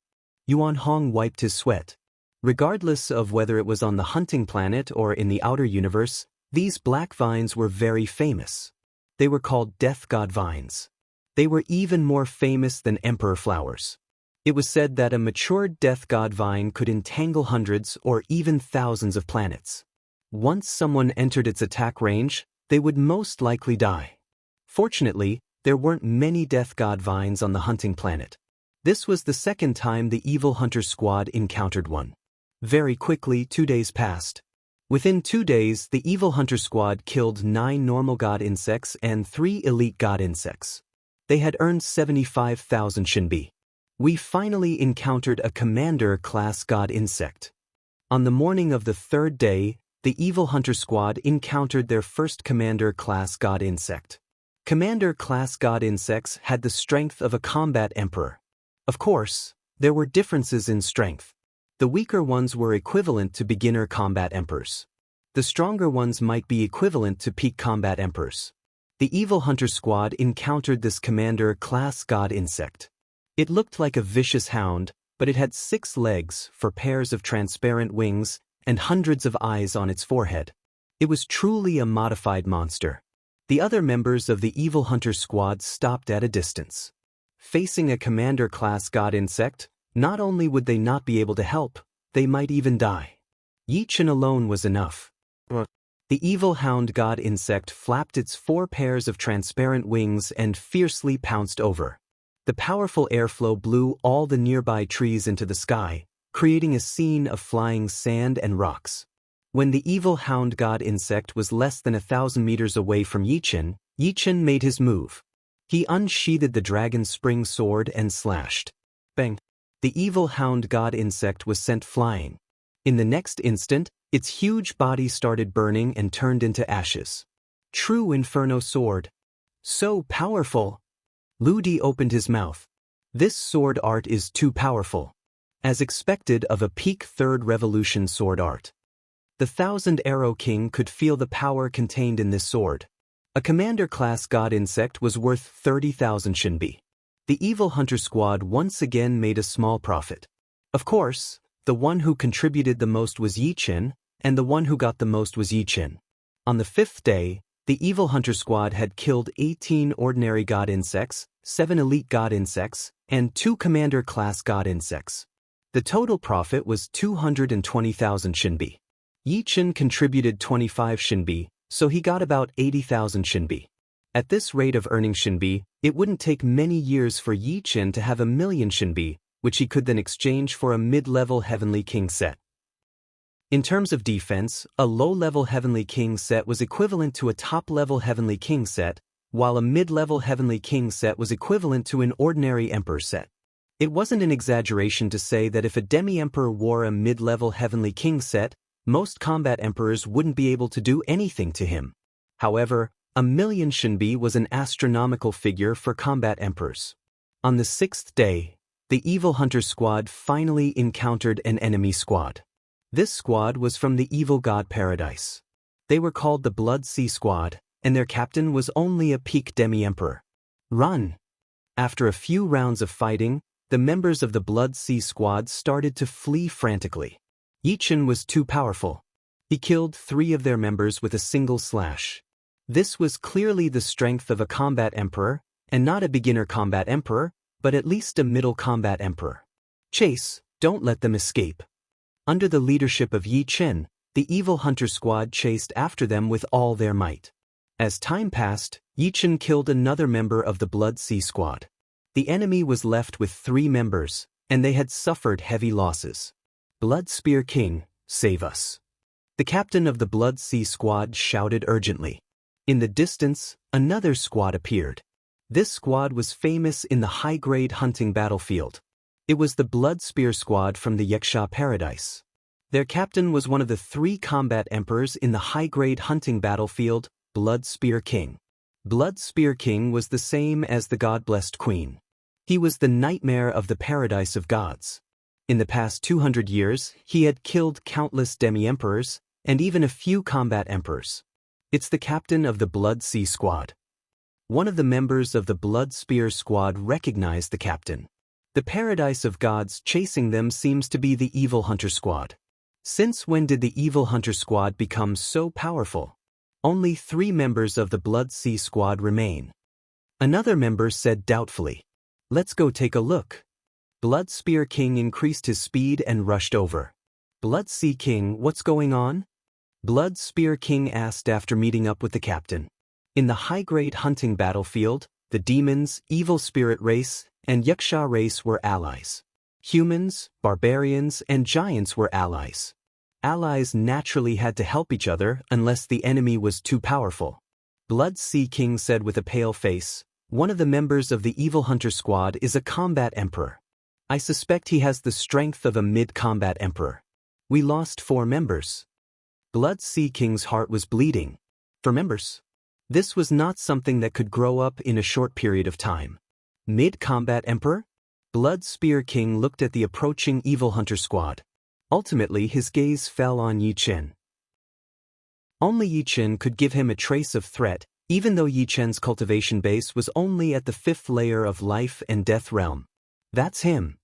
Yuan Hong wiped his sweat. Regardless of whether it was on the hunting planet or in the outer universe, these black vines were very famous. They were called Death God vines. They were even more famous than emperor flowers. It was said that a matured Death God vine could entangle hundreds or even thousands of planets. Once someone entered its attack range, they would most likely die. Fortunately, there weren't many Death God vines on the hunting planet. This was the second time the Evil Hunter Squad encountered one. Very quickly, 2 days passed. Within 2 days, the Evil Hunter Squad killed 9 normal god insects and 3 elite god insects. They had earned 75,000 Shinbi. We finally encountered a commander-class god insect. On the morning of the 3rd day, the Evil Hunter Squad encountered their first commander-class god insect. Commander-class god insects had the strength of a combat emperor. Of course, there were differences in strength. The weaker ones were equivalent to beginner combat emperors. The stronger ones might be equivalent to peak combat emperors. The Evil Hunter Squad encountered this commander-class god insect. It looked like a vicious hound, but it had 6 legs for pairs of transparent wings and hundreds of eyes on its forehead. It was truly a modified monster. The other members of the Evil Hunter Squad stopped at a distance. Facing a commander-class god insect, not only would they not be able to help, they might even die. Yi Chen alone was enough. The evil hound god insect flapped its 4 pairs of transparent wings and fiercely pounced over. The powerful airflow blew all the nearby trees into the sky, creating a scene of flying sand and rocks. When the evil hound god insect was less than 1,000 meters away from Yi Chen made his move. He unsheathed the dragon spring sword and slashed. Bang! The evil hound god insect was sent flying. In the next instant, its huge body started burning and turned into ashes. True Inferno sword. So powerful! Lu Di opened his mouth. This sword art is too powerful. As expected of a peak 3rd revolution sword art. The 1000-arrow king could feel the power contained in this sword. A commander-class god insect was worth 30,000 shinbi. The evil hunter squad once again made a small profit. Of course, the one who contributed the most was Yi-Chin, and the one who got the most was Yi-Chin. On the 5th day, the evil hunter squad had killed 18 ordinary god insects, 7 elite god insects, and 2 commander-class god insects. The total profit was 220,000 shinbi. Yi-Chin contributed 25 shinbi, so he got about 80,000 shinbi. At this rate of earning shinbi, it wouldn't take many years for Yi-Chin to have 1,000,000 shinbi, which he could then exchange for a mid-level Heavenly King set. In terms of defense, a low-level Heavenly King set was equivalent to a top-level Heavenly King set, while a mid-level Heavenly King set was equivalent to an ordinary Emperor set. It wasn't an exaggeration to say that if a demi-emperor wore a mid-level Heavenly King set, most combat emperors wouldn't be able to do anything to him. However, 1,000,000 shinbi was an astronomical figure for combat emperors. On the 6th day, the evil hunter squad finally encountered an enemy squad. This squad was from the evil god paradise. They were called the Blood Sea Squad, and their captain was only a peak demi-emperor. Run! After a few rounds of fighting, the members of the Blood Sea Squad started to flee frantically. Yi-Chin was too powerful. He killed 3 of their members with a single slash. This was clearly the strength of a combat emperor, and not a beginner combat emperor, but at least a middle combat emperor. Chase, don't let them escape. Under the leadership of Yi-Chin, the evil hunter squad chased after them with all their might. As time passed, Yi-Chin killed another member of the Blood Sea Squad. The enemy was left with 3 members, and they had suffered heavy losses. Blood Spear King, save us. The captain of the Blood Sea Squad shouted urgently. In the distance, another squad appeared. This squad was famous in the high-grade hunting battlefield. It was the Blood Spear Squad from the Yaksha Paradise. Their captain was one of the 3 combat emperors in the high-grade hunting battlefield, Blood Spear King. Blood Spear King was the same as the God-blessed queen. He was the nightmare of the paradise of gods. In the past 200 years, he had killed countless demi-emperors, and even a few combat emperors. It's the captain of the Blood Sea Squad. One of the members of the Blood Spear Squad recognized the captain. The paradise of gods chasing them seems to be the Evil Hunter Squad. Since when did the Evil Hunter Squad become so powerful? Only 3 members of the Blood Sea Squad remain. Another member said doubtfully, "Let's go take a look." Blood Spear King increased his speed and rushed over. "Blood Sea King, what's going on?" Blood Spear King asked after meeting up with the captain. In the high-grade hunting battlefield, the demons, evil spirit race, and Yaksha race were allies. Humans, barbarians, and giants were allies. Allies naturally had to help each other unless the enemy was too powerful. Blood Sea King said with a pale face, "One of the members of the Evil Hunter Squad is a combat emperor. I suspect he has the strength of a mid-combat emperor. We lost 4 members." Blood Sea King's heart was bleeding. 4 members? This was not something that could grow up in a short period of time. Mid-combat emperor? Blood Spear King looked at the approaching Evil Hunter Squad. Ultimately, his gaze fell on Yi-Chin. Only Yi-Chin could give him a trace of threat, even though Yi-Chin's cultivation base was only at the 5th layer of life and death realm. That's him.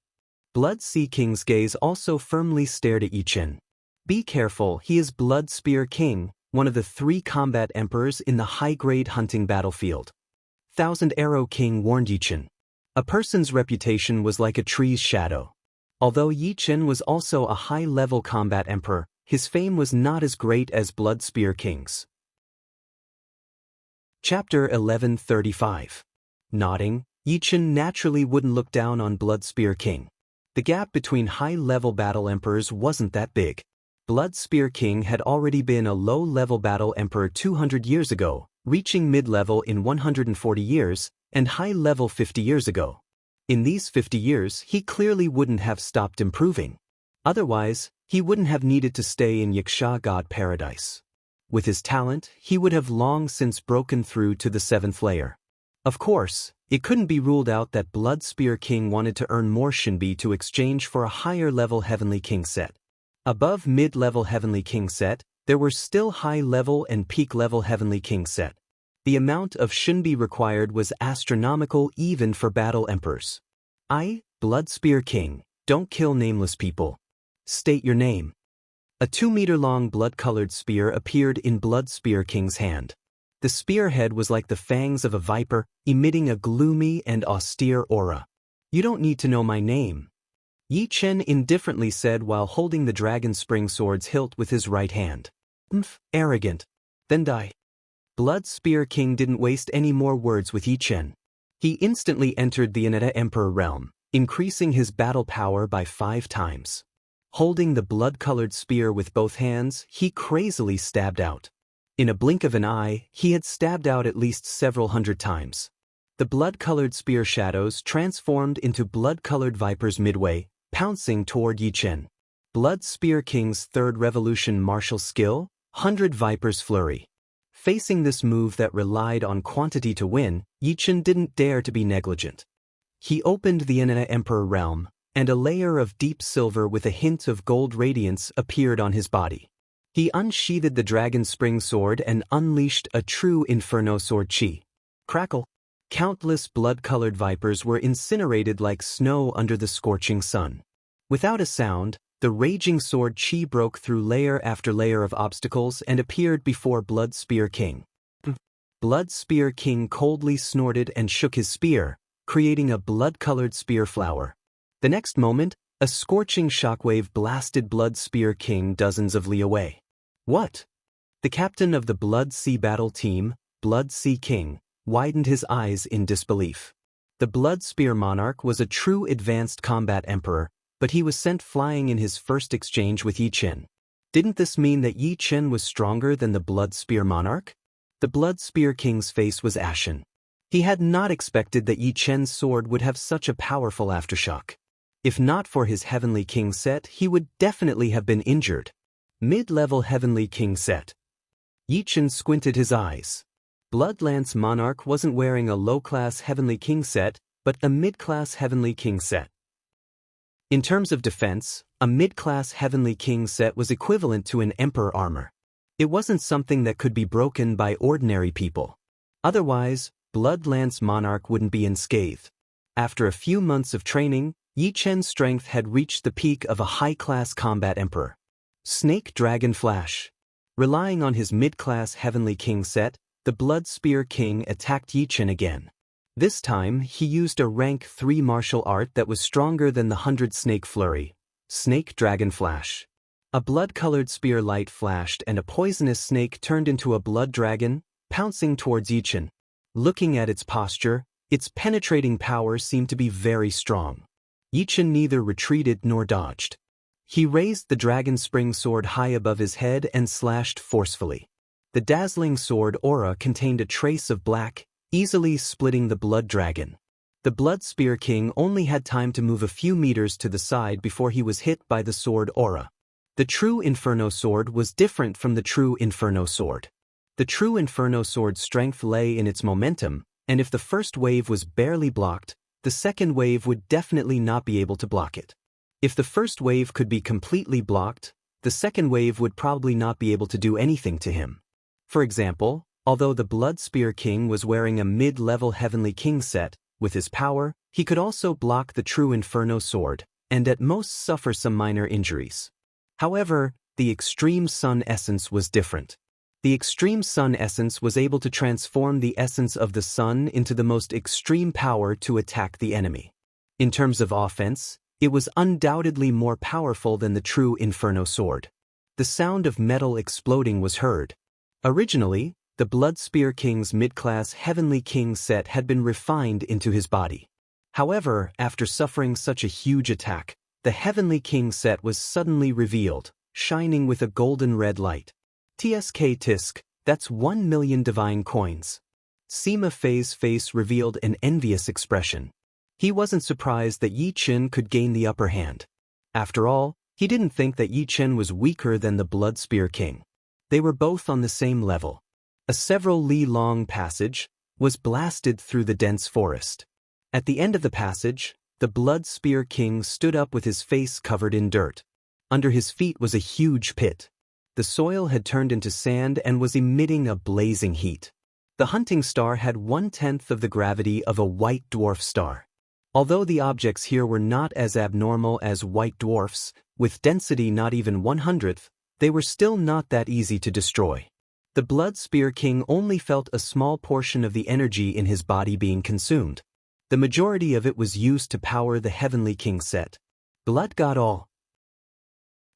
Blood Sea King's gaze also firmly stared at Yi-Chin. Be careful, he is Blood Spear King, one of the 3 combat emperors in the high-grade hunting battlefield. 1000-Arrow King warned Yi-Chin. A person's reputation was like a tree's shadow. Although Yi-Chin was also a high-level combat emperor, his fame was not as great as Blood Spear King's. Chapter 1135. Nodding, Yi-Chin naturally wouldn't look down on Blood Spear King. The gap between high-level battle emperors wasn't that big. Blood Spear King had already been a low-level battle emperor 200 years ago, reaching mid-level in 140 years, and high-level 50 years ago. In these 50 years, he clearly wouldn't have stopped improving. Otherwise, he wouldn't have needed to stay in Yaksha God Paradise. With his talent, he would have long since broken through to the 7th layer. Of course, It couldn't be ruled out that Blood Spear King wanted to earn more Shinbi to exchange for a higher-level Heavenly King set. Above mid-level Heavenly King set, there were still high-level and peak-level Heavenly King set. The amount of Shinbi required was astronomical even for battle emperors. Blood Spear King, don't kill nameless people. State your name. A 2-meter-long blood-colored spear appeared in Blood Spear King's hand. The spearhead was like the fangs of a viper, emitting a gloomy and austere aura. You don't need to know my name, Yi Chen indifferently said while holding the dragon spring sword's hilt with his right hand. Arrogant. Then die. Blood Spear King didn't waste any more words with Yi Chen. He instantly entered the Ineta Emperor realm, increasing his battle power by 5 times. Holding the blood-colored spear with both hands, he crazily stabbed out. In a blink of an eye, he had stabbed out at least several hundred times. The blood-colored spear shadows transformed into blood-colored vipers midway, pouncing toward Yi Chen. Blood Spear King's third revolution martial skill, 100 Vipers Flurry. Facing this move that relied on quantity to win, Yi Chen didn't dare to be negligent. He opened the Inena Emperor realm, and a layer of deep silver with a hint of gold radiance appeared on his body. He unsheathed the dragon spring sword and unleashed a true Inferno Sword chi. Crackle! Countless blood-colored vipers were incinerated like snow under the scorching sun. Without a sound, the raging sword chi broke through layer after layer of obstacles and appeared before Blood Spear King. Blood Spear King coldly snorted and shook his spear, creating a blood-colored spear flower. The next moment, a scorching shockwave blasted Blood Spear King dozens of li away. What? The captain of the Blood Sea battle team, Blood Sea King, widened his eyes in disbelief. The Blood Spear Monarch was a true advanced combat emperor, but he was sent flying in his first exchange with Yi Chen. Didn't this mean that Yi Chen was stronger than the Blood Spear Monarch? The Blood Spear King's face was ashen. He had not expected that Yi Chen's sword would have such a powerful aftershock. If not for his Heavenly King set, he would definitely have been injured. Mid-level Heavenly King set. Yi Chen squinted his eyes. Bloodlance Monarch wasn't wearing a low-class Heavenly King set, but a mid-class Heavenly King set. In terms of defense, a mid-class Heavenly King set was equivalent to an Emperor armor. It wasn't something that could be broken by ordinary people. Otherwise, Bloodlance Monarch wouldn't be unscathed. After a few months of training, Yi Chen's strength had reached the peak of a high-class combat emperor. Snake Dragon Flash. Relying on his mid-class Heavenly King set, the Blood Spear King attacked Yi Chen again. This time, he used a rank 3 martial art that was stronger than the 100 Snake Flurry. Snake Dragon Flash. A blood-colored spear light flashed and a poisonous snake turned into a blood dragon, pouncing towards Yi Chen. Looking at its posture, its penetrating power seemed to be very strong. Yi Chen neither retreated nor dodged. He raised the dragon spring sword high above his head and slashed forcefully. The dazzling sword aura contained a trace of black, easily splitting the blood dragon. The Blood Spear King only had time to move a few meters to the side before he was hit by the sword aura. The true Inferno Sword was different from the true Inferno Sword. The true Inferno Sword's strength lay in its momentum, and if the first wave was barely blocked, the second wave would definitely not be able to block it. If the first wave could be completely blocked, the second wave would probably not be able to do anything to him. For example, although the Blood Spear King was wearing a mid-level Heavenly King set, with his power, he could also block the true Inferno Sword, and at most suffer some minor injuries. However, the Extreme Sun Essence was different. The Extreme Sun Essence was able to transform the essence of the sun into the most extreme power to attack the enemy. In terms of offense, it was undoubtedly more powerful than the true Inferno Sword. The sound of metal exploding was heard. Originally, the Blood Spear King's mid-class Heavenly King set had been refined into his body. However, after suffering such a huge attack, the Heavenly King set was suddenly revealed, shining with a golden red light. TSK Tisk, that's 1 million divine coins. Sima Fei's face revealed an envious expression. He wasn't surprised that Yi Chen could gain the upper hand. After all, he didn't think that Yi Chen was weaker than the Blood Spear King. They were both on the same level. A several li long passage, was blasted through the dense forest. At the end of the passage, the Blood Spear King stood up with his face covered in dirt. Under his feet was a huge pit. The soil had turned into sand and was emitting a blazing heat. The hunting star had 1/10 of the gravity of a white dwarf star. Although the objects here were not as abnormal as white dwarfs, with density not even 1/100th, they were still not that easy to destroy. The Blood Spear King only felt a small portion of the energy in his body being consumed. The majority of it was used to power the Heavenly King set. Blood got all.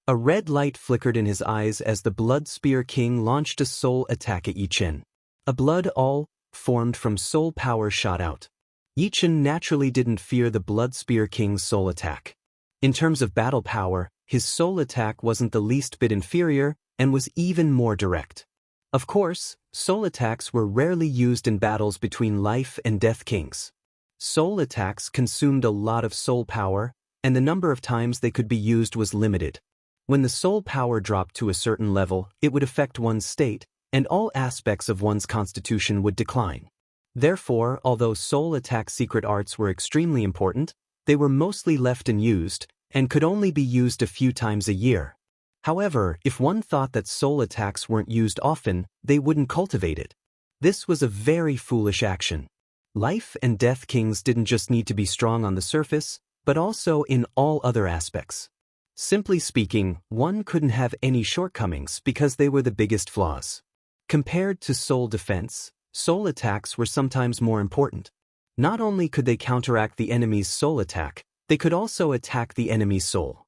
A red light flickered in his eyes as the Blood Spear King launched a soul attack at Yi Chen. A blood all, formed from soul power, shot out. Yi Chen naturally didn't fear the Blood Spear King's soul attack. In terms of battle power, his soul attack wasn't the least bit inferior and was even more direct. Of course, soul attacks were rarely used in battles between life and death kings. Soul attacks consumed a lot of soul power, and the number of times they could be used was limited. When the soul power dropped to a certain level, it would affect one's state, and all aspects of one's constitution would decline. Therefore, although soul attack secret arts were extremely important, they were mostly left unused, and could only be used a few times a year. However, if one thought that soul attacks weren't used often, they wouldn't cultivate it. This was a very foolish action. Life and death kings didn't just need to be strong on the surface, but also in all other aspects. Simply speaking, one couldn't have any shortcomings because they were the biggest flaws. Compared to soul defense, soul attacks were sometimes more important. Not only could they counteract the enemy's soul attack, they could also attack the enemy's soul.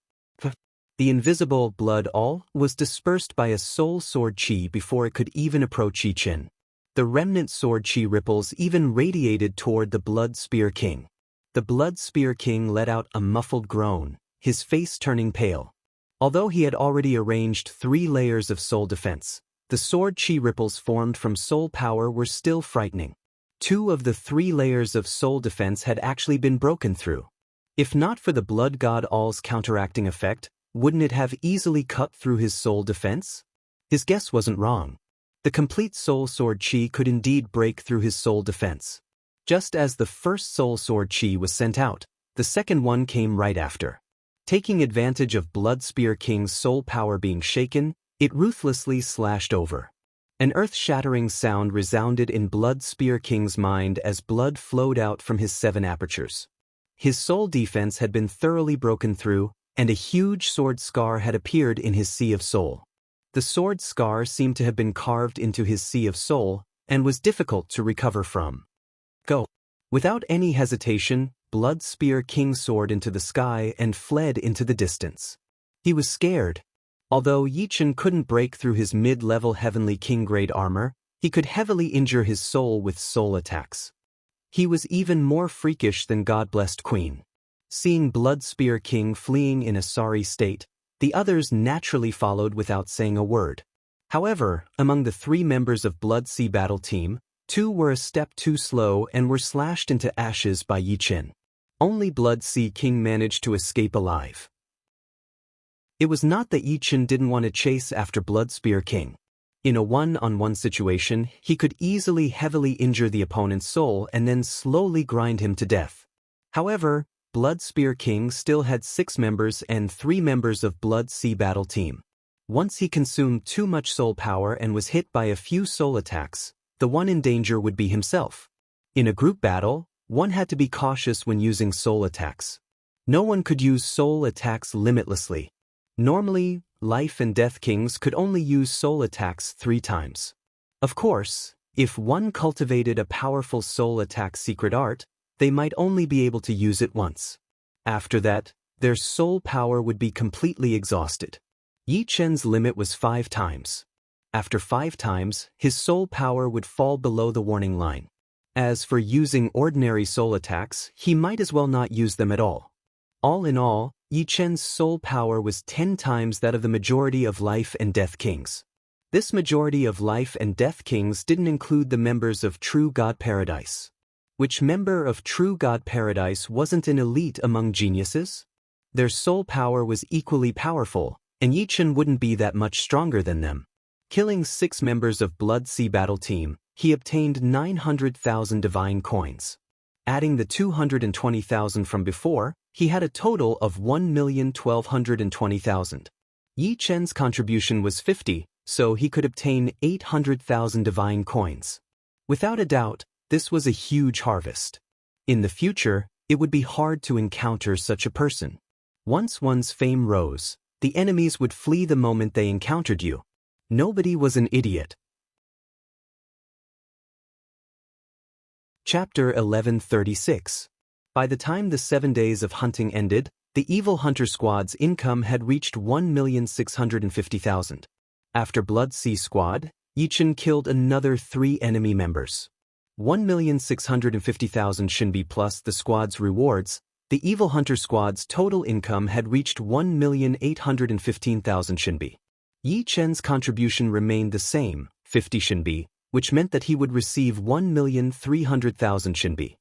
The invisible blood all was dispersed by a soul sword chi before it could even approach Yi Chen. The remnant sword chi ripples even radiated toward the Blood Spear King. The Blood Spear King let out a muffled groan, his face turning pale. Although he had already arranged 3 layers of soul defense, the sword chi ripples formed from soul power were still frightening. 2 of the 3 layers of soul defense had actually been broken through. If not for the Blood God All's counteracting effect, wouldn't it have easily cut through his soul defense? His guess wasn't wrong. The complete soul sword chi could indeed break through his soul defense. Just as the first soul sword chi was sent out, the second one came right after. Taking advantage of Blood Spear King's soul power being shaken, it ruthlessly slashed over. An earth-shattering sound resounded in Blood Spear King's mind as blood flowed out from his 7 apertures. His soul defense had been thoroughly broken through, and a huge sword scar had appeared in his sea of soul. The sword scar seemed to have been carved into his sea of soul, and was difficult to recover from. Go! Without any hesitation, Blood Spear King soared into the sky and fled into the distance. He was scared. Although Yi Chen couldn't break through his mid-level Heavenly King-grade armor, he could heavily injure his soul with soul attacks. He was even more freakish than God-blessed Queen. Seeing Blood Spear King fleeing in a sorry state, the others naturally followed without saying a word. However, among the 3 members of Blood Sea Battle Team, 2 were a step too slow and were slashed into ashes by Yi Chen. Only Blood Sea King managed to escape alive. It was not that Yi Chen didn't want to chase after Blood Spear King. In a one-on-one situation, he could easily heavily injure the opponent's soul and then slowly grind him to death. However, Blood Spear King still had 6 members and 3 members of Blood Sea Battle Team. Once he consumed too much soul power and was hit by a few soul attacks, the one in danger would be himself. In a group battle, one had to be cautious when using soul attacks. No one could use soul attacks limitlessly. Normally, life and death kings could only use soul attacks 3 times. Of course, if one cultivated a powerful soul attack secret art, they might only be able to use it once. After that, their soul power would be completely exhausted. Yi Chen's limit was 5 times. After 5 times, his soul power would fall below the warning line. As for using ordinary soul attacks, he might as well not use them at all. All in all, Yi Chen's soul power was 10 times that of the majority of life and death kings. This majority of life and death kings didn't include the members of True God Paradise. Which member of True God Paradise wasn't an elite among geniuses? Their soul power was equally powerful, and Yi Chen wouldn't be that much stronger than them. Killing 6 members of Blood Sea Battle Team, he obtained 900,000 divine coins. Adding the 220,000 from before, he had a total of 1,1220,000. Yi Chen's contribution was 50, so he could obtain 800,000 divine coins. Without a doubt, this was a huge harvest. In the future, it would be hard to encounter such a person. Once one's fame rose, the enemies would flee the moment they encountered you. Nobody was an idiot. Chapter 1136. By the time the 7 days of hunting ended, the evil hunter squad's income had reached 1,650,000. After Blood Sea Squad, Yi Chen killed another 3 enemy members. 1,650,000 Shinbi plus the squad's rewards, the evil hunter squad's total income had reached 1,815,000 Shinbi. Yi Chen's contribution remained the same, 50 Shinbi, which meant that he would receive 1,300,000 Shinbi.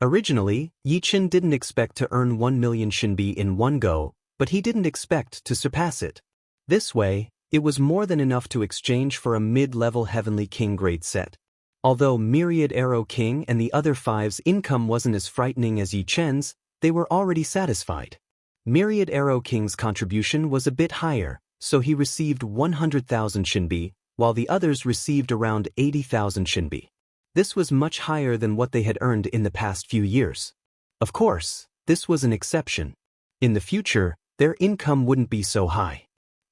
Originally, Yi Chen didn't expect to earn 1 million Shinbi in one go, but he didn't expect to surpass it. This way, it was more than enough to exchange for a mid-level Heavenly King grade set. Although Myriad Arrow King and the other 5's income wasn't as frightening as Yi Chen's, they were already satisfied. Myriad Arrow King's contribution was a bit higher, so he received 100,000 Shinbi, while the others received around 80,000 Shinbi. This was much higher than what they had earned in the past few years. Of course, this was an exception. In the future, their income wouldn't be so high.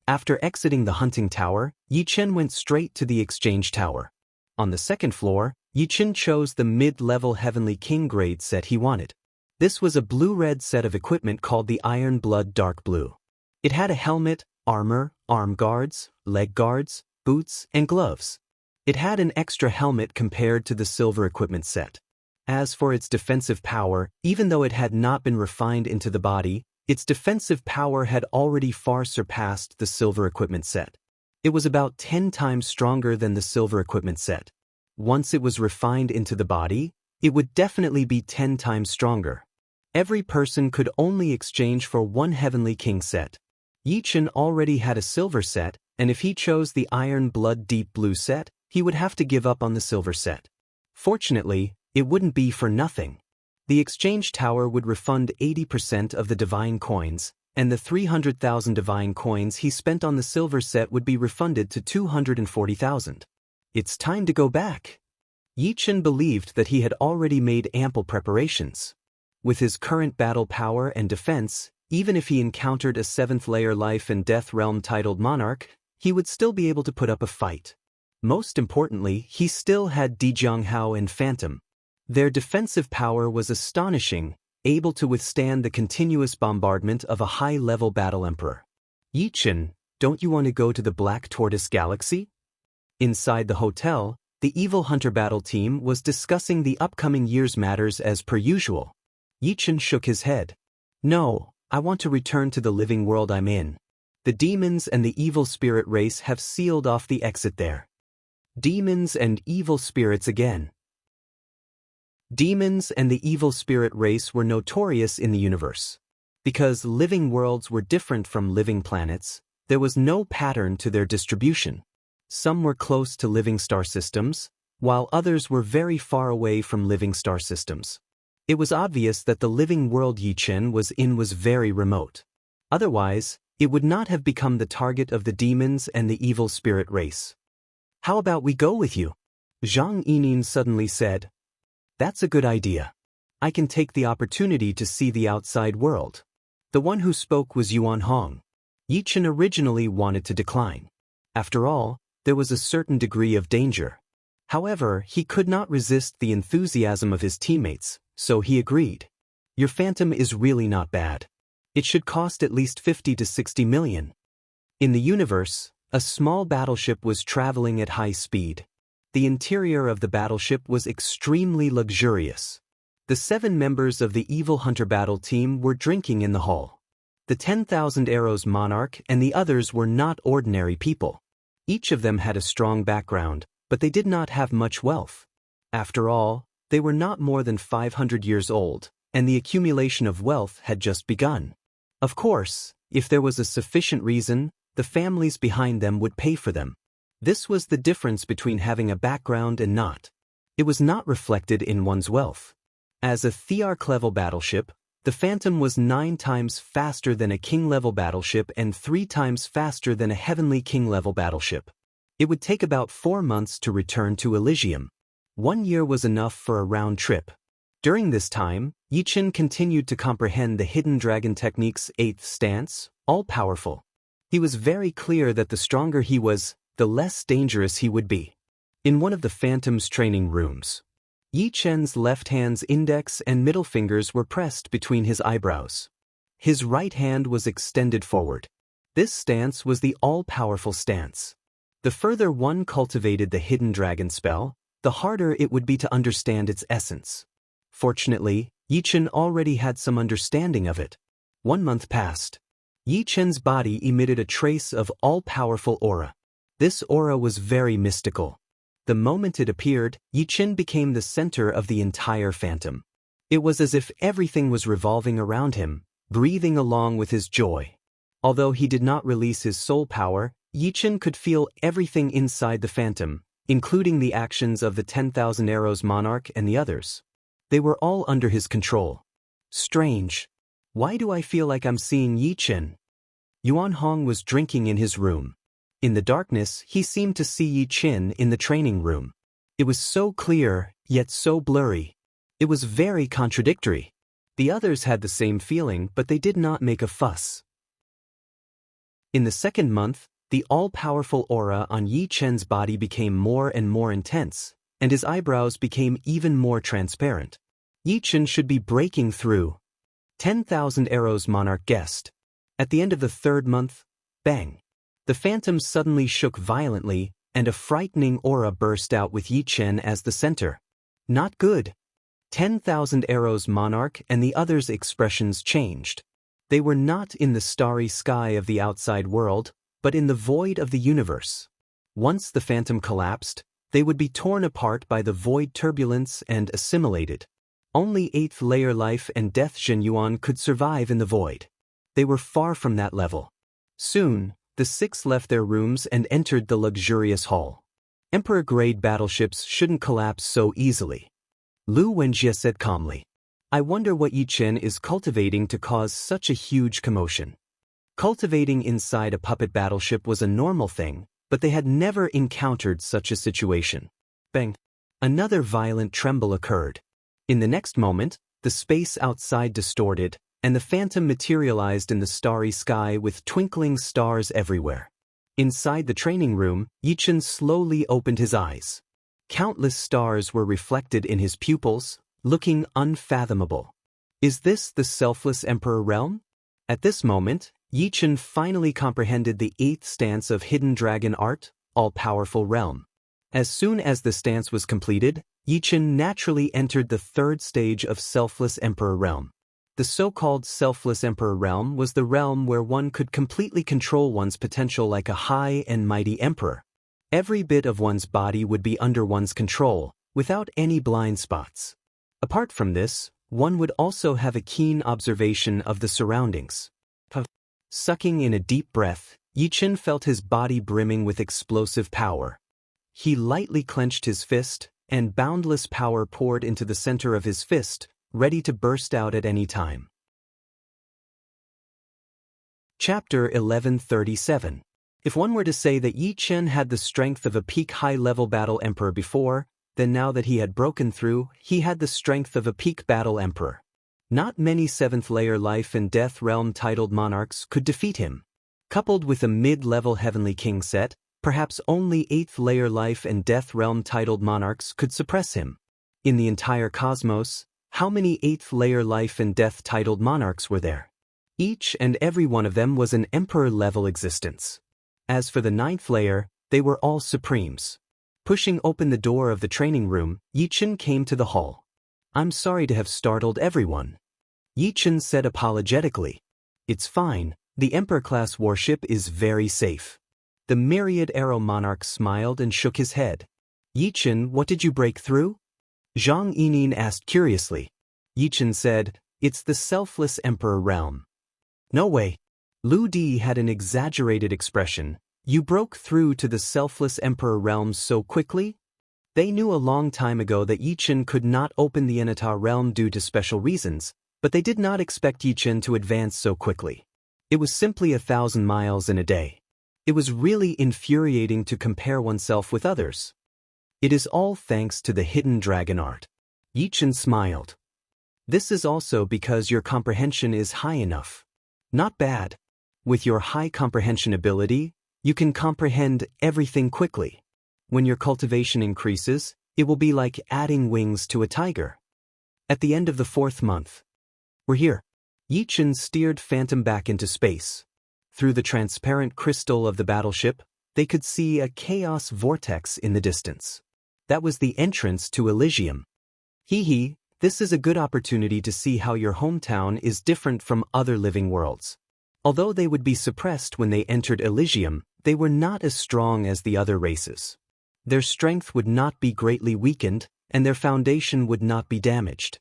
After exiting the hunting tower, Yi Chen went straight to the exchange tower. On the second floor, Yi Chen chose the mid-level Heavenly King grade set he wanted. This was a blue-red set of equipment called the Iron Blood Dark Blue. It had a helmet, armor, arm guards, leg guards, boots, and gloves. It had an extra helmet compared to the silver equipment set. As for its defensive power, even though it had not been refined into the body, its defensive power had already far surpassed the silver equipment set. It was about 10 times stronger than the silver equipment set. Once it was refined into the body, it would definitely be 10 times stronger. Every person could only exchange for 1 Heavenly King set. Yi Chen already had a silver set, and if he chose the Iron Blood Deep Blue set, he would have to give up on the silver set. Fortunately, it wouldn't be for nothing. The exchange tower would refund 80% of the divine coins, and the 300,000 divine coins he spent on the silver set would be refunded to 240,000. It's time to go back. Yi Chen believed that he had already made ample preparations. With his current battle power and defense, even if he encountered a 7th-layer life and death realm titled monarch, he would still be able to put up a fight. Most importantly, he still had Dijianghao and Phantom. Their defensive power was astonishing, able to withstand the continuous bombardment of a high-level battle emperor. Yi Chen, don't you want to go to the Black Tortoise Galaxy? Inside the hotel, the evil hunter battle team was discussing the upcoming year's matters as per usual. Yi Chen shook his head. No, I want to return to the living world I'm in. The demons and the evil spirit race have sealed off the exit there. Demons and evil spirits again. Demons and the evil spirit race were notorious in the universe. Because living worlds were different from living planets, there was no pattern to their distribution. Some were close to living star systems, while others were very far away from living star systems. It was obvious that the living world Yi Chen was in was very remote. Otherwise, it would not have become the target of the demons and the evil spirit race. How about we go with you? Zhang Yining suddenly said. That's a good idea. I can take the opportunity to see the outside world. The one who spoke was Yuan Hong. Yi Chen originally wanted to decline. After all, there was a certain degree of danger. However, he could not resist the enthusiasm of his teammates, so he agreed. Your Phantom is really not bad. It should cost at least 50 to 60 million. In the universe, a small battleship was traveling at high speed. The interior of the battleship was extremely luxurious. The 7 members of the Evil Hunter battle team were drinking in the hall. The 10,000 Arrows monarch and the others were not ordinary people. Each of them had a strong background, but they did not have much wealth. After all, they were not more than 500 years old, and the accumulation of wealth had just begun. Of course, if there was a sufficient reason, the families behind them would pay for them. This was the difference between having a background and not. It was not reflected in one's wealth. As a Thearch-level battleship, the Phantom was 9 times faster than a King-level battleship and 3 times faster than a Heavenly King-level battleship. It would take about 4 months to return to Elysium. 1 year was enough for a round trip. During this time, Yichen continued to comprehend the Hidden Dragon Technique's 8th stance, all-powerful. He was very clear that the stronger he was, the less dangerous he would be. In one of the Phantom's training rooms, Yichen's left hand's index and middle fingers were pressed between his eyebrows. His right hand was extended forward. This stance was the all-powerful stance. The further one cultivated the Hidden Dragon spell, the harder it would be to understand its essence. Fortunately, Yichen already had some understanding of it. 1 month passed. Yichen's body emitted a trace of all-powerful aura. This aura was very mystical. The moment it appeared, Yichen became the center of the entire Phantom. It was as if everything was revolving around him, breathing along with his joy. Although he did not release his soul power, Yichen could feel everything inside the Phantom, including the actions of the 10,000 Arrows Monarch and the others. They were all under his control. Strange. Why do I feel like I'm seeing Yichen? Yuan Hong was drinking in his room. In the darkness, he seemed to see Yichen in the training room. It was so clear, yet so blurry. It was very contradictory. The others had the same feeling, but they did not make a fuss. In the 2nd month, the all-powerful aura on Yichen's body became more and more intense, and his eyebrows became even more transparent. Yichen should be breaking through. 10,000 Arrows Monarch guessed. At the end of the 3rd month, bang! The Phantom suddenly shook violently, and a frightening aura burst out with Yichen as the center. Not good. 10,000 Arrows Monarch and the others' expressions changed. They were not in the starry sky of the outside world, but in the void of the universe. Once the Phantom collapsed, they would be torn apart by the void turbulence and assimilated. Only 8th layer life and death Zhenyuan could survive in the void. They were far from that level. Soon, the 6 left their rooms and entered the luxurious hall. Emperor-grade battleships shouldn't collapse so easily. Lu Wenjie said calmly. I wonder what Yichen is cultivating to cause such a huge commotion. Cultivating inside a puppet battleship was a normal thing, but they had never encountered such a situation. Bang! Another violent tremble occurred. In the next moment, the space outside distorted, and the Phantom materialized in the starry sky with twinkling stars everywhere. Inside the training room, Yichen slowly opened his eyes. Countless stars were reflected in his pupils, looking unfathomable. Is this the selfless Emperor realm? At this moment, Yichen finally comprehended the 8th stance of Hidden Dragon Art, all-powerful realm. As soon as the stance was completed, Yichen naturally entered the 3rd stage of Selfless Emperor realm. The so-called Selfless Emperor realm was the realm where one could completely control one's potential like a high and mighty emperor. Every bit of one's body would be under one's control, without any blind spots. Apart from this, one would also have a keen observation of the surroundings. Sucking in a deep breath, Yichen felt his body brimming with explosive power. He lightly clenched his fist, and boundless power poured into the center of his fist, ready to burst out at any time. Chapter 1137. If one were to say that Yichen had the strength of a peak high-level battle emperor before, then now that he had broken through, he had the strength of a peak battle emperor. Not many 7th layer life and death realm titled monarchs could defeat him. Coupled with a mid-level heavenly king set, perhaps only 8th layer life and death realm titled monarchs could suppress him. In the entire cosmos, how many 8th layer life and death titled monarchs were there? Each and every one of them was an emperor-level existence. As for the 9th layer, they were all supremes. Pushing open the door of the training room, Yichen came to the hall. I'm sorry to have startled everyone. Yichen said apologetically. It's fine, the Emperor-class warship is very safe. The myriad arrow monarch smiled and shook his head. Yichen, what did you break through? Zhang Yining asked curiously. Yichen said, it's the selfless emperor realm. No way. Lu Di had an exaggerated expression. You broke through to the selfless emperor realm so quickly? They knew a long time ago that Yichen could not open the Enata realm due to special reasons, but they did not expect Yichen to advance so quickly. It was simply 1,000 miles in a day. It was really infuriating to compare oneself with others. It is all thanks to the hidden dragon art. Yichen smiled. This is also because your comprehension is high enough. Not bad. With your high comprehension ability, you can comprehend everything quickly. When your cultivation increases, it will be like adding wings to a tiger. At the end of the 4th month. We're here. Yichen steered Phantom back into space. Through the transparent crystal of the battleship, they could see a chaos vortex in the distance. That was the entrance to Elysium. Hee, this is a good opportunity to see how your hometown is different from other living worlds. Although they would be suppressed when they entered Elysium, they were not as strong as the other races. Their strength would not be greatly weakened, and their foundation would not be damaged.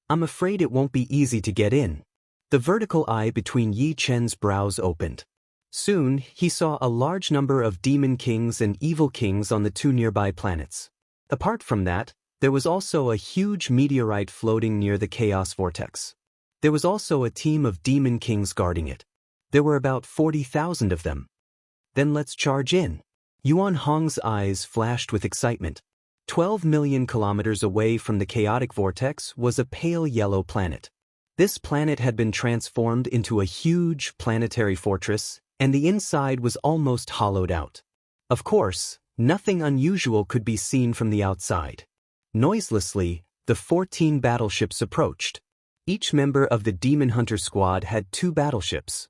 I'm afraid it won't be easy to get in. The vertical eye between Yi Chen's brows opened. Soon, he saw a large number of demon kings and evil kings on the 2 nearby planets. Apart from that, there was also a huge meteorite floating near the chaos vortex. There was also a team of demon kings guarding it. There were about 40,000 of them. Then let's charge in. Yuan Hong's eyes flashed with excitement. 12 million kilometers away from the chaotic vortex was a pale yellow planet. This planet had been transformed into a huge planetary fortress, and the inside was almost hollowed out. Of course, nothing unusual could be seen from the outside. Noiselessly, the 14 battleships approached. Each member of the Demon Hunter squad had 2 battleships.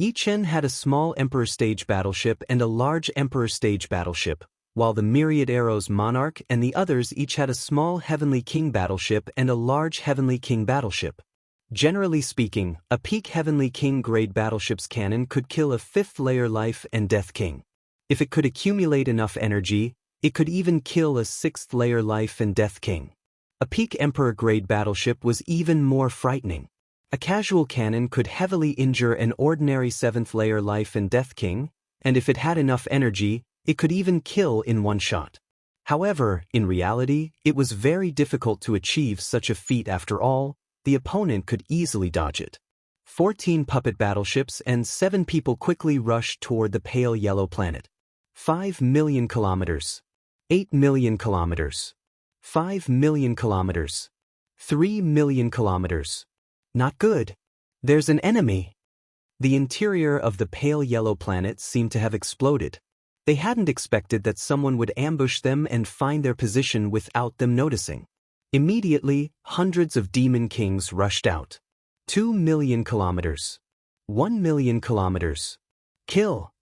Yichen had a small Emperor Stage battleship and a large Emperor Stage battleship, while the Myriad Arrows Monarch and the others each had a small Heavenly King battleship and a large Heavenly King battleship. Generally speaking, a peak Heavenly King grade battleship's cannon could kill a 5th layer Life and Death King. If it could accumulate enough energy, it could even kill a 6th layer Life and Death King. A peak Emperor grade battleship was even more frightening. A casual cannon could heavily injure an ordinary 7th layer Life and Death King, and if it had enough energy, it could even kill in one shot. However, in reality, it was very difficult to achieve such a feat after all. The opponent could easily dodge it. 14 puppet battleships and 7 people quickly rushed toward the pale yellow planet. 5 million kilometers. 8 million kilometers. 5 million kilometers. 3 million kilometers. Not good. There's an enemy. The interior of the pale yellow planet seemed to have exploded. They hadn't expected that someone would ambush them and find their position without them noticing. Immediately, hundreds of demon kings rushed out. 2 million kilometers. 1 million kilometers. Kill.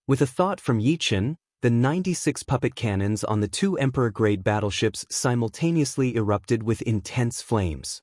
With a thought from Yichen, the 96 puppet cannons on the 2 Emperor-grade battleships simultaneously erupted with intense flames.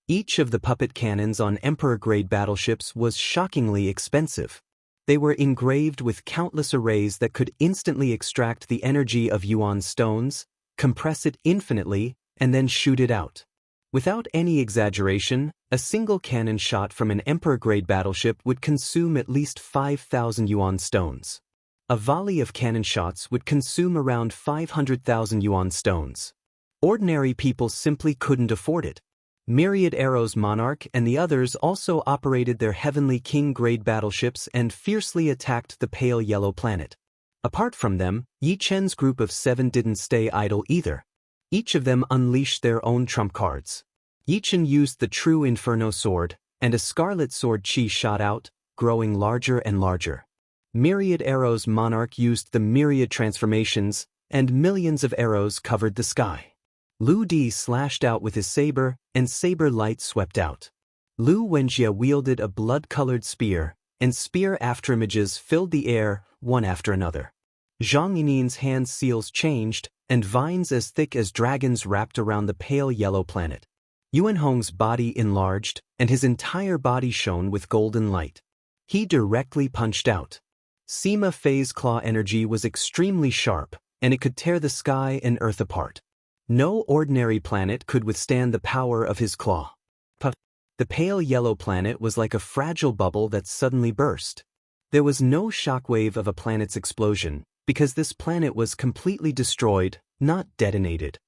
Each of the puppet cannons on Emperor-grade battleships was shockingly expensive. They were engraved with countless arrays that could instantly extract the energy of Yuan stones, compress it infinitely, and then shoot it out. Without any exaggeration, a single cannon shot from an Emperor-grade battleship would consume at least 5,000 Yuan stones. A volley of cannon shots would consume around 500,000 Yuan stones. Ordinary people simply couldn't afford it. Myriad Arrows Monarch and the others also operated their Heavenly King-grade battleships and fiercely attacked the pale yellow planet. Apart from them, Yi Chen's group of 7 didn't stay idle either. Each of them unleashed their own trump cards. Yi Chen used the True Inferno Sword, and a Scarlet Sword Chi shot out, growing larger and larger. Myriad Arrows Monarch used the Myriad Transformations, and millions of arrows covered the sky. Lu Di slashed out with his saber, and saber light swept out. Lu Wenjie wielded a blood-colored spear, and spear afterimages filled the air, one after another. Zhang Yinin's hand seals changed, and vines as thick as dragons wrapped around the pale yellow planet. Yuan Hong's body enlarged, and his entire body shone with golden light. He directly punched out. Sima Fei's claw energy was extremely sharp, and it could tear the sky and earth apart. No ordinary planet could withstand the power of his claw. The pale yellow planet was like a fragile bubble that suddenly burst. There was no shockwave of a planet's explosion, because this planet was completely destroyed, not detonated.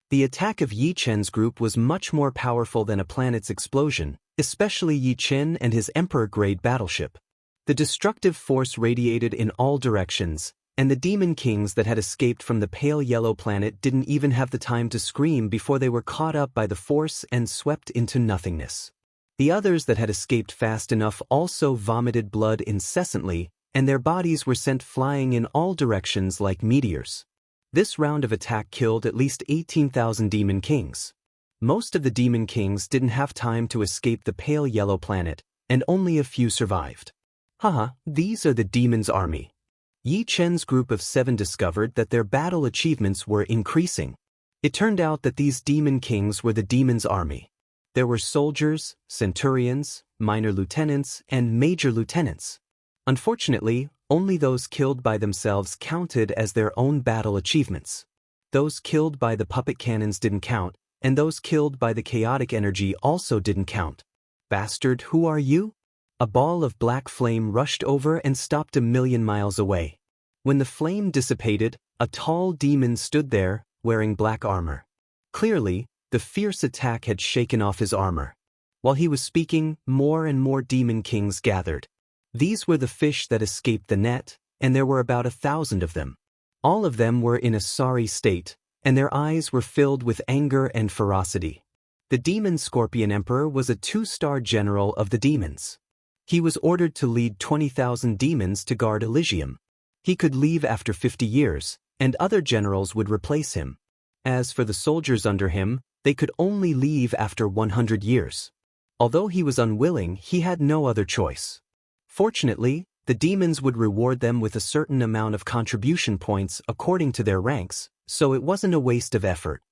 The attack of Yi Chen's group was much more powerful than a planet's explosion, especially Yi Chen and his Emperor-grade battleship. The destructive force radiated in all directions, and the demon kings that had escaped from the pale yellow planet didn't even have the time to scream before they were caught up by the force and swept into nothingness. The others that had escaped fast enough also vomited blood incessantly, and their bodies were sent flying in all directions like meteors. This round of attack killed at least 18,000 demon kings. Most of the demon kings didn't have time to escape the pale yellow planet, and only a few survived. Haha, these are the demon's army. Yi Chen's group of 7 discovered that their battle achievements were increasing. It turned out that these demon kings were the demon's army. There were soldiers, centurions, minor lieutenants, and major lieutenants. Unfortunately, only those killed by themselves counted as their own battle achievements. Those killed by the puppet cannons didn't count, and those killed by the chaotic energy also didn't count. Bastard, who are you? A ball of black flame rushed over and stopped 1,000,000 miles away. When the flame dissipated, a tall demon stood there, wearing black armor. Clearly, the fierce attack had shaken off his armor. While he was speaking, more and more demon kings gathered. These were the fish that escaped the net, and there were about 1,000 of them. All of them were in a sorry state, and their eyes were filled with anger and ferocity. The demon scorpion emperor was a 2-star general of the demons. He was ordered to lead 20,000 demons to guard Elysium. He could leave after 50 years, and other generals would replace him. As for the soldiers under him, they could only leave after 100 years. Although he was unwilling, he had no other choice. Fortunately, the demons would reward them with a certain amount of contribution points according to their ranks, so it wasn't a waste of effort.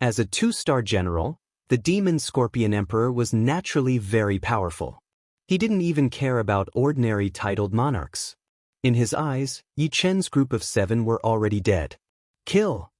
As a 2-star general, the demon scorpion emperor was naturally very powerful. He didn't even care about ordinary titled monarchs. In his eyes, Yi Chen's group of 7 were already dead. Kill!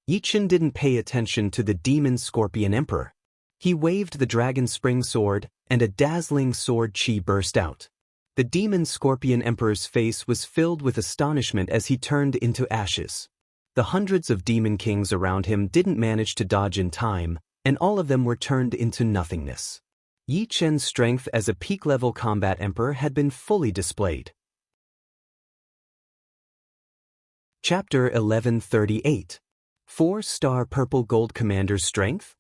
Yi Chen didn't pay attention to the demon scorpion emperor. He waved the dragon spring sword, and a dazzling sword chi burst out. The demon scorpion emperor's face was filled with astonishment as he turned into ashes. The hundreds of demon kings around him didn't manage to dodge in time, and all of them were turned into nothingness. Yi Chen's strength as a peak-level combat emperor had been fully displayed. Chapter 1138. 4-star purple gold commander's strength?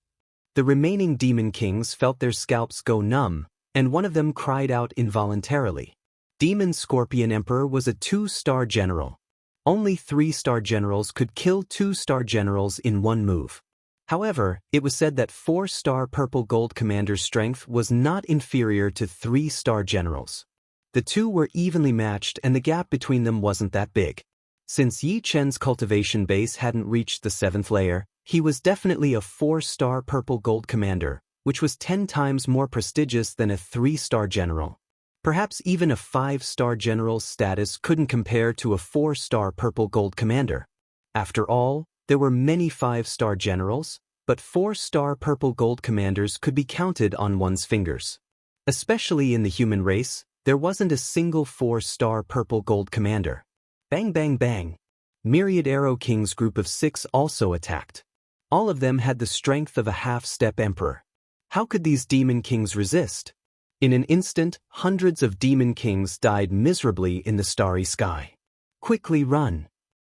The remaining demon kings felt their scalps go numb, and one of them cried out involuntarily. Demon Scorpion Emperor was a 2-star general. Only 3-star generals could kill 2-star generals in one move. However, it was said that 4-star purple gold commander's strength was not inferior to 3-star generals. The two were evenly matched and the gap between them wasn't that big. Since Yi Chen's cultivation base hadn't reached the 7th layer, he was definitely a 4-star purple gold commander, which was 10 times more prestigious than a 3-star general. Perhaps even a 5-star general's status couldn't compare to a 4-star purple gold commander. After all, there were many 5-star generals, but 4-star purple gold commanders could be counted on one's fingers. Especially in the human race, there wasn't a single 4-star purple gold commander. Bang bang bang. Myriad Arrow King's group of 6 also attacked. All of them had the strength of a half-step emperor. How could these demon kings resist? In an instant, hundreds of demon kings died miserably in the starry sky. Quickly run!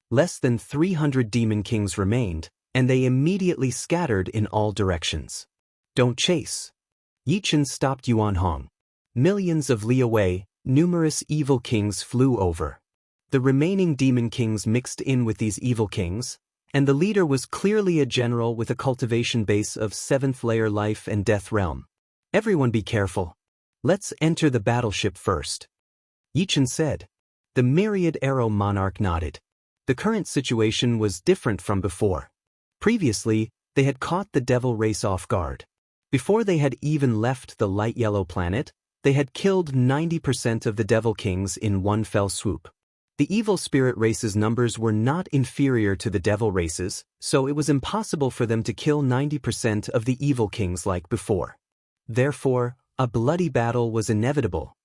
Less than 300 demon kings remained, and they immediately scattered in all directions. Don't chase. Yi Chen stopped Yuan Hong. Millions of li away, numerous evil kings flew over. The remaining demon kings mixed in with these evil kings, and the leader was clearly a general with a cultivation base of 7th layer life and death realm. Everyone be careful. Let's enter the battleship first. Yi Chen said. The Myriad Arrow monarch nodded. The current situation was different from before. Previously, they had caught the devil race off guard. Before they had even left the light yellow planet, they had killed 90% of the devil kings in one fell swoop. The evil spirit race's numbers were not inferior to the devil races, so it was impossible for them to kill 90% of the evil kings like before. Therefore, a bloody battle was inevitable.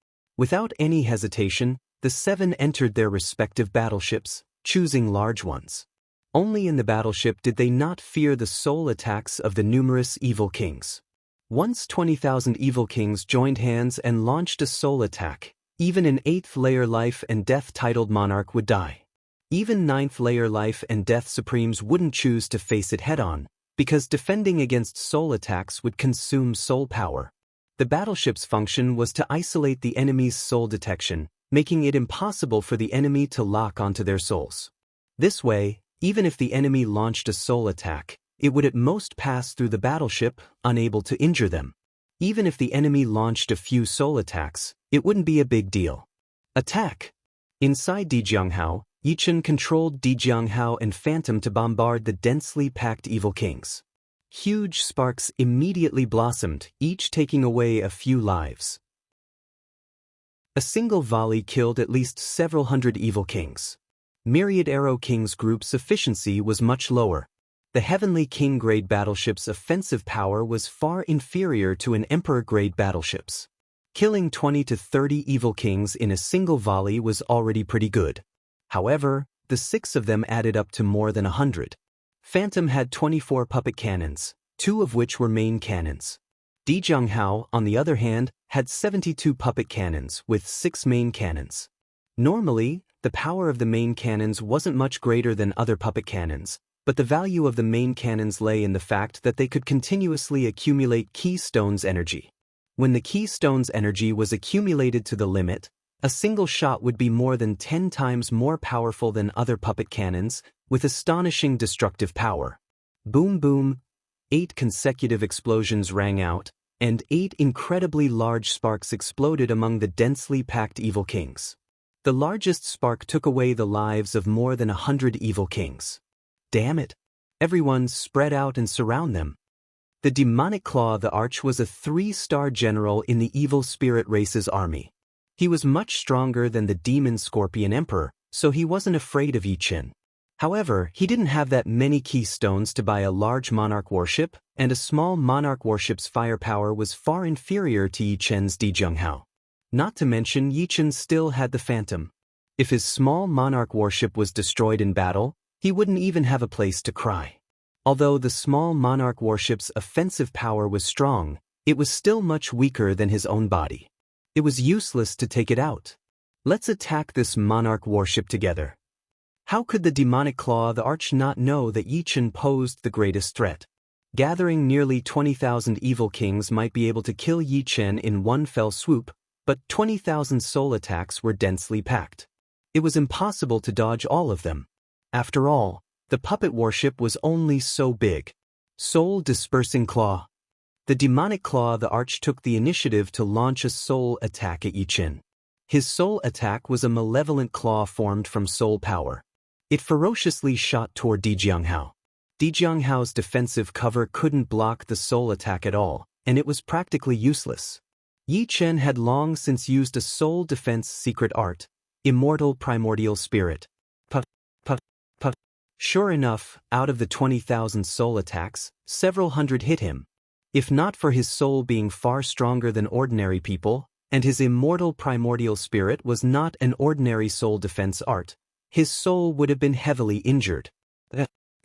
Without any hesitation, the 7 entered their respective battleships, choosing large ones. Only in the battleship did they not fear the soul attacks of the numerous evil kings. Once 20,000 evil kings joined hands and launched a soul attack, even an 8th layer life and death titled monarch would die. Even 9th layer life and death supremes wouldn't choose to face it head-on, because defending against soul attacks would consume soul power. The battleship's function was to isolate the enemy's soul detection, making it impossible for the enemy to lock onto their souls. This way, even if the enemy launched a soul attack, it would at most pass through the battleship, unable to injure them. Even if the enemy launched a few soul attacks, it wouldn't be a big deal. Attack! Inside Dijianghao, Yichen controlled Dijianghao and Phantom to bombard the densely packed evil kings. Huge sparks immediately blossomed, each taking away a few lives. A single volley killed at least several hundred evil kings. Myriad Arrow King's group's efficiency was much lower. The Heavenly King-grade battleship's offensive power was far inferior to an Emperor-grade battleship's. Killing 20 to 30 evil kings in a single volley was already pretty good. However, the 6 of them added up to more than 100. Phantom had 24 puppet cannons, 2 of which were main cannons. Dijianghao, on the other hand, had 72 puppet cannons with 6 main cannons. Normally, the power of the main cannons wasn't much greater than other puppet cannons, but the value of the main cannons lay in the fact that they could continuously accumulate keystones energy. When the keystone's energy was accumulated to the limit, a single shot would be more than 10 times more powerful than other puppet cannons, with astonishing destructive power. Boom boom, 8 consecutive explosions rang out, and 8 incredibly large sparks exploded among the densely packed evil kings. The largest spark took away the lives of more than 100 evil kings. Damn it! Everyone spread out and surround them. The demonic claw the Arch was a 3-star general in the evil spirit race's army. He was much stronger than the demon scorpion emperor, so he wasn't afraid of Yichen. However, he didn't have that many keystones to buy a large monarch warship, and a small monarch warship's firepower was far inferior to Yichen's Dijianghao. Not to mention Yichen still had the Phantom. If his small monarch warship was destroyed in battle, he wouldn't even have a place to cry. Although the small monarch warship's offensive power was strong, it was still much weaker than his own body. It was useless to take it out. Let's attack this monarch warship together. How could the demonic claw the Arch not know that Yichen posed the greatest threat? Gathering nearly 20,000 evil kings might be able to kill Yichen in one fell swoop, but 20,000 soul attacks were densely packed. It was impossible to dodge all of them. After all, the puppet warship was only so big. Soul Dispersing Claw. The demonic claw the Arch took the initiative to launch a soul attack at Yichen. His soul attack was a malevolent claw formed from soul power. It ferociously shot toward Dijianghao. Dijianghao's defensive cover couldn't block the soul attack at all, and it was practically useless. Yichen had long since used a soul defense secret art, Immortal Primordial Spirit. Sure enough, out of the 20,000 soul attacks, several hundred hit him. If not for his soul being far stronger than ordinary people, and his immortal primordial spirit was not an ordinary soul defense art, his soul would have been heavily injured.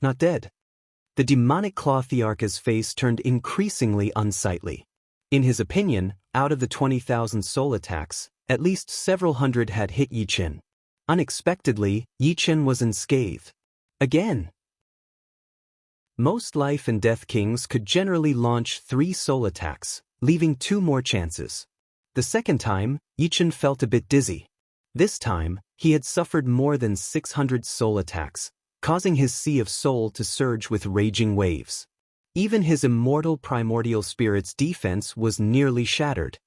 Not dead. The demonic claw Thearcha's face turned increasingly unsightly. In his opinion, out of the 20,000 soul attacks, at least several hundred had hit Yichen. Unexpectedly, Yichen was unscathed. Again. Most life and death kings could generally launch 3 soul attacks, leaving 2 more chances. The second time, Yichen felt a bit dizzy. This time, he had suffered more than 600 soul attacks, causing his sea of soul to surge with raging waves. Even his immortal primordial spirit's defense was nearly shattered.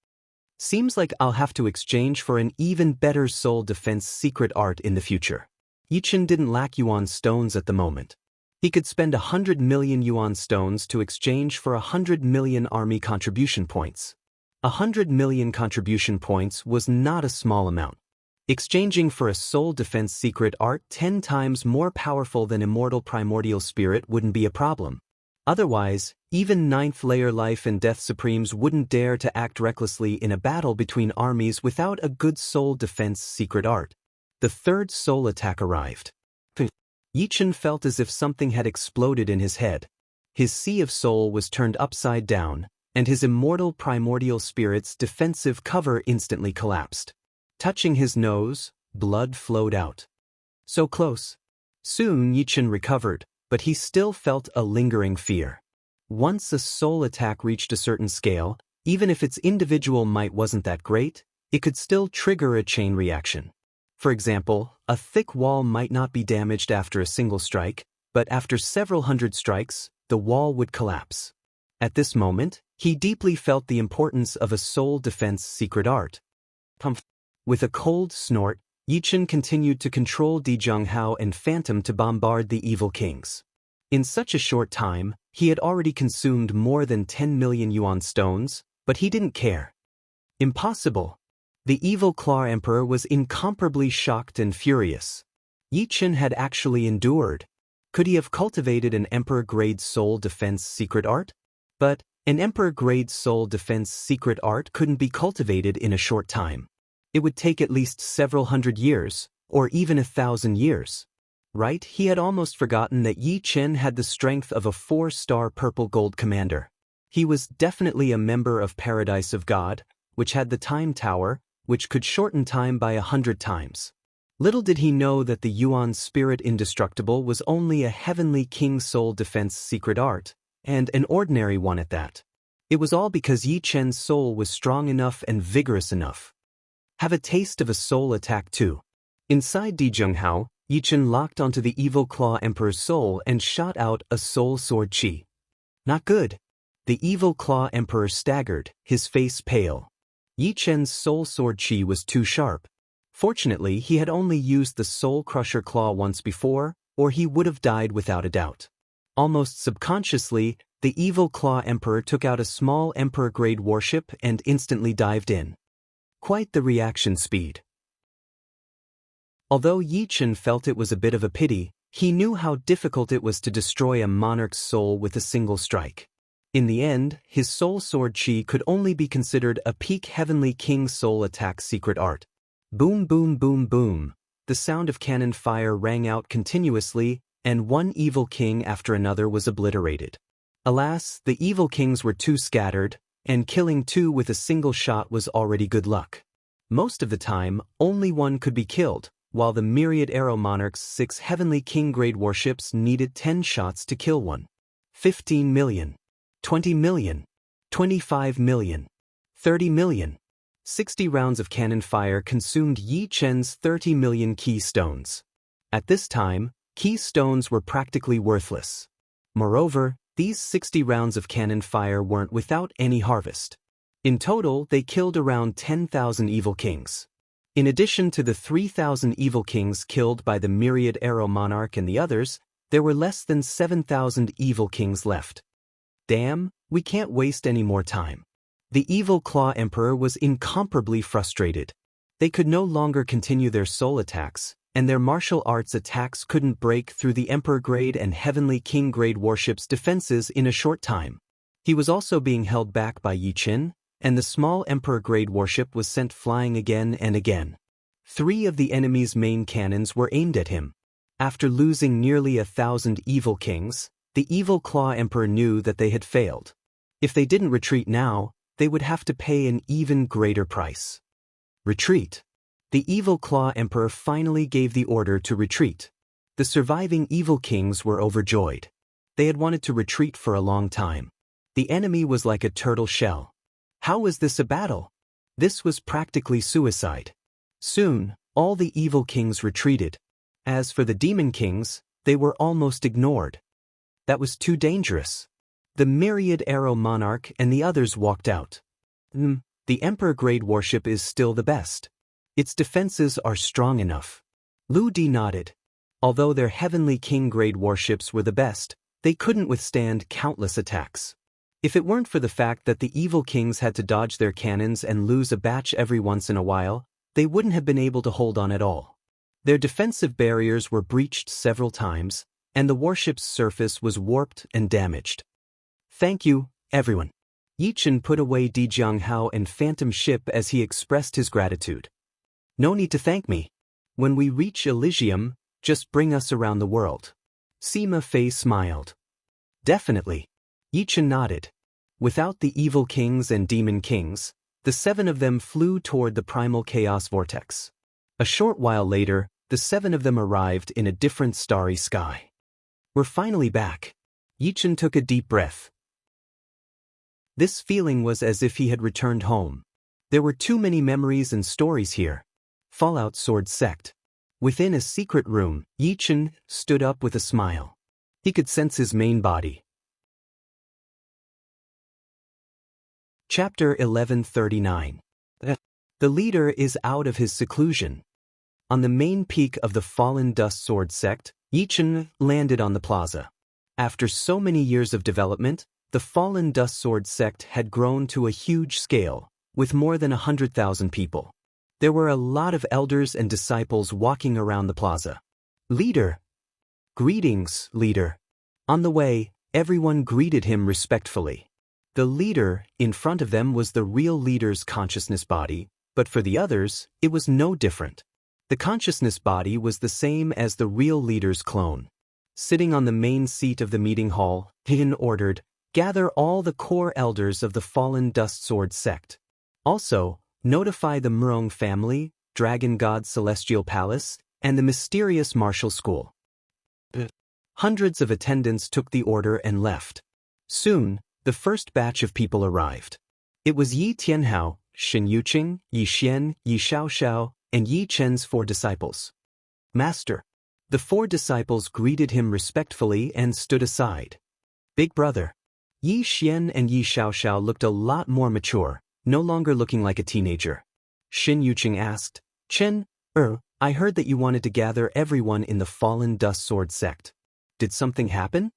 Seems like I'll have to exchange for an even better soul defense secret art in the future. Yichen didn't lack yuan stones at the moment. He could spend 100 million yuan stones to exchange for 100 million army contribution points. 100 million contribution points was not a small amount. Exchanging for a soul defense secret art 10 times more powerful than immortal primordial spirit wouldn't be a problem. Otherwise, even ninth-layer life and death supremes wouldn't dare to act recklessly in a battle between armies without a good soul defense secret art. The third soul attack arrived. Yichen felt as if something had exploded in his head. His sea of soul was turned upside down, and his immortal primordial spirit's defensive cover instantly collapsed. Touching his nose, blood flowed out. So close. Soon Yichen recovered, but he still felt a lingering fear. Once a soul attack reached a certain scale, even if its individual might wasn't that great, it could still trigger a chain reaction. For example, a thick wall might not be damaged after a single strike, but after several hundred strikes, the wall would collapse. At this moment, he deeply felt the importance of a soul defense secret art. With a cold snort, Yichen continued to control Di Zhonghao and Phantom to bombard the evil kings. In such a short time, he had already consumed more than 10 million yuan stones, but he didn't care. Impossible. The evil Claw Emperor was incomparably shocked and furious. Yichen had actually endured. Could he have cultivated an Emperor-grade soul defense secret art? But an Emperor-grade soul defense secret art couldn't be cultivated in a short time. It would take at least several hundred years, or even 1,000 years. Right? He had almost forgotten that Yichen had the strength of a 4-star purple gold commander. He was definitely a member of Paradise of God, which had the Time Tower, which could shorten time by 100 times. Little did he know that the Yuan Spirit Indestructible was only a Heavenly King soul defense secret art, and an ordinary one at that. It was all because Yichen's soul was strong enough and vigorous enough. Have a taste of a soul attack too. Inside Di Zhonghao, Yichen locked onto the evil Claw Emperor's soul and shot out a soul sword chi. Not good. The evil Claw Emperor staggered, his face pale. Yichen's soul sword chi was too sharp. Fortunately, he had only used the Soul Crusher Claw once before, or he would have died without a doubt. Almost subconsciously, the evil Claw Emperor took out a small Emperor-grade warship and instantly dived in. Quite the reaction speed. Although Yichen felt it was a bit of a pity, he knew how difficult it was to destroy a monarch's soul with a single strike. In the end, his soul sword chi could only be considered a peak Heavenly King soul attack secret art. Boom boom boom boom. The sound of cannon fire rang out continuously, and one evil king after another was obliterated. Alas, the evil kings were too scattered, and killing two with a single shot was already good luck. Most of the time, only one could be killed, while the myriad arrow monarch's 6 Heavenly King-grade warships needed 10 shots to kill one. 15 million. 20 million, 25 million, 30 million. 60 rounds of cannon fire consumed Yichen's 30 million keystones. At this time, keystones were practically worthless. Moreover, these 60 rounds of cannon fire weren't without any harvest. In total, they killed around 10,000 evil kings. In addition to the 3,000 evil kings killed by the myriad arrow monarch and the others, there were less than 7,000 evil kings left. Damn, we can't waste any more time. The evil Claw Emperor was incomparably frustrated. They could no longer continue their soul attacks, and their martial arts attacks couldn't break through the Emperor-grade and Heavenly King-grade warships' defenses in a short time. He was also being held back by Yichen, and the small Emperor-grade warship was sent flying again and again. 3 of the enemy's main cannons were aimed at him. After losing nearly 1,000 evil kings, the evil Claw Emperor knew that they had failed. If they didn't retreat now, they would have to pay an even greater price. Retreat. The evil Claw Emperor finally gave the order to retreat. The surviving evil kings were overjoyed. They had wanted to retreat for a long time. The enemy was like a turtle shell. How was this a battle? This was practically suicide. Soon, all the evil kings retreated. As for the demon kings, they were almost ignored. That was too dangerous. The myriad arrow monarch and the others walked out. The Emperor-grade warship is still the best. Its defenses are strong enough. Lu Di nodded. Although their Heavenly King-grade warships were the best, they couldn't withstand countless attacks. If it weren't for the fact that the evil kings had to dodge their cannons and lose a batch every once in a while, they wouldn't have been able to hold on at all. Their defensive barriers were breached several times, and the warship's surface was warped and damaged. Thank you, everyone. Yi Chen put away Di Jianghao and Phantom Ship as he expressed his gratitude. No need to thank me. When we reach Elysium, just bring us around the world. Sima Fei smiled. Definitely. Yi Chen nodded. Without the evil kings and demon kings, the 7 of them flew toward the primal chaos vortex. A short while later, the 7 of them arrived in a different starry sky. We're finally back. Yi Chen took a deep breath. This feeling was as if he had returned home. There were too many memories and stories here. Fallout Sword Sect. Within a secret room, Yi Chen stood up with a smile. He could sense his main body. Chapter 1139. The leader is out of his seclusion. On the main peak of the fallen Dust Sword Sect, Yi Chen landed on the plaza. After so many years of development, the fallen Dust Sword Sect had grown to a huge scale, with more than 100,000 people. There were a lot of elders and disciples walking around the plaza. Leader. Greetings, leader. On the way, everyone greeted him respectfully. The leader, in front of them, was the real leader's consciousness body, but for the others, it was no different. The consciousness body was the same as the real leader's clone. Sitting on the main seat of the meeting hall, Hin ordered, "Gather all the core elders of the fallen Dust Sword Sect. Also, notify the Murong family, Dragon God Celestial Palace, and the mysterious martial school." Hundreds of attendants took the order and left. Soon, the first batch of people arrived. It was Yi Tianhao, Shen Yuqing, Yi Xian, Yi Xiaoxiao, and Yi Chen's 4 disciples. Master. The 4 disciples greeted him respectfully and stood aside. Big brother. Yi Xian and Yi Xiaoxiao looked a lot more mature, no longer looking like a teenager. Shen Yuqing asked, "Chen, I heard that you wanted to gather everyone in the fallen Dust Sword Sect. Did something happen?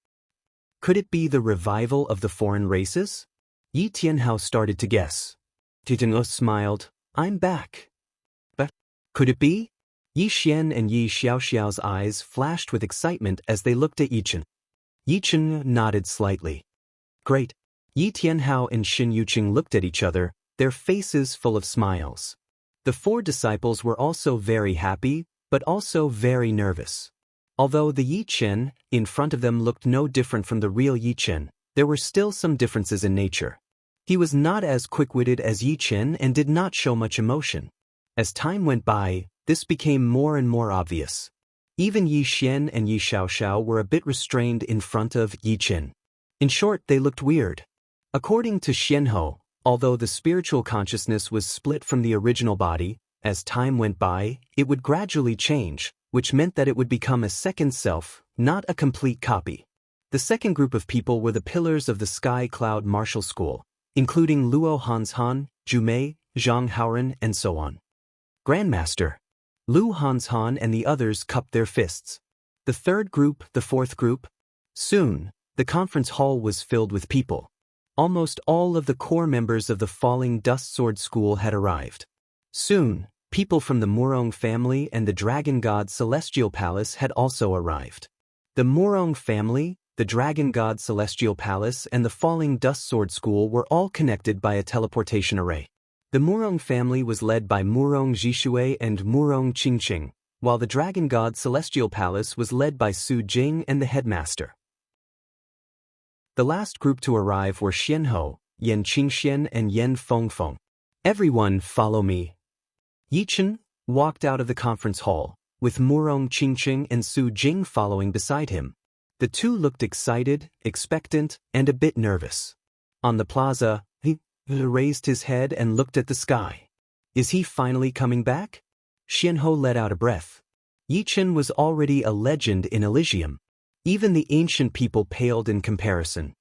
Could it be the revival of the foreign races?" Yi Tianhao started to guess. Titango smiled. "I'm back." But could it be? Yi Xian and Yi Xiaoxiao's eyes flashed with excitement as they looked at Yi Chen. Yi Chen nodded slightly. Great. Yi Tianhao and Shen Yuqing looked at each other, their faces full of smiles. The 4 disciples were also very happy, but also very nervous. Although the Yi Chen in front of them looked no different from the real Yi Chen, there were still some differences in nature. He was not as quick-witted as Yi Chen and did not show much emotion. As time went by, this became more and more obvious. Even Yi Xian and Yi Xiaoxiao were a bit restrained in front of Yi Chen. In short, they looked weird. According to Xianhou, although the spiritual consciousness was split from the original body, as time went by, it would gradually change, which meant that it would become a second self, not a complete copy. The second group of people were the pillars of the Sky Cloud Martial School, including Luo Hanshan, Jumei, Zhang Haoren, and so on. Grandmaster. Lu Hanshan and the others cupped their fists. The third group, the fourth group. Soon, the conference hall was filled with people. Almost all of the core members of the Falling Dust Sword School had arrived. Soon, people from the Murong family and the Dragon God Celestial Palace had also arrived. The Murong family, the Dragon God Celestial Palace, and the Falling Dust Sword School were all connected by a teleportation array. The Murong family was led by Murong Zhishui and Murong Qingqing, while the Dragon God Celestial Palace was led by Su Jing and the headmaster. The last group to arrive were Xianhou, Yan Qingxian, and Yan Fengfeng. "Everyone follow me." Yi Chen walked out of the conference hall, with Murong Qingqing and Su Jing following beside him. The two looked excited, expectant, and a bit nervous. On the plaza, he raised his head and looked at the sky. Is he finally coming back? Xianhou let out a breath. Yi Chen was already a legend in Elysium. Even the ancient people paled in comparison.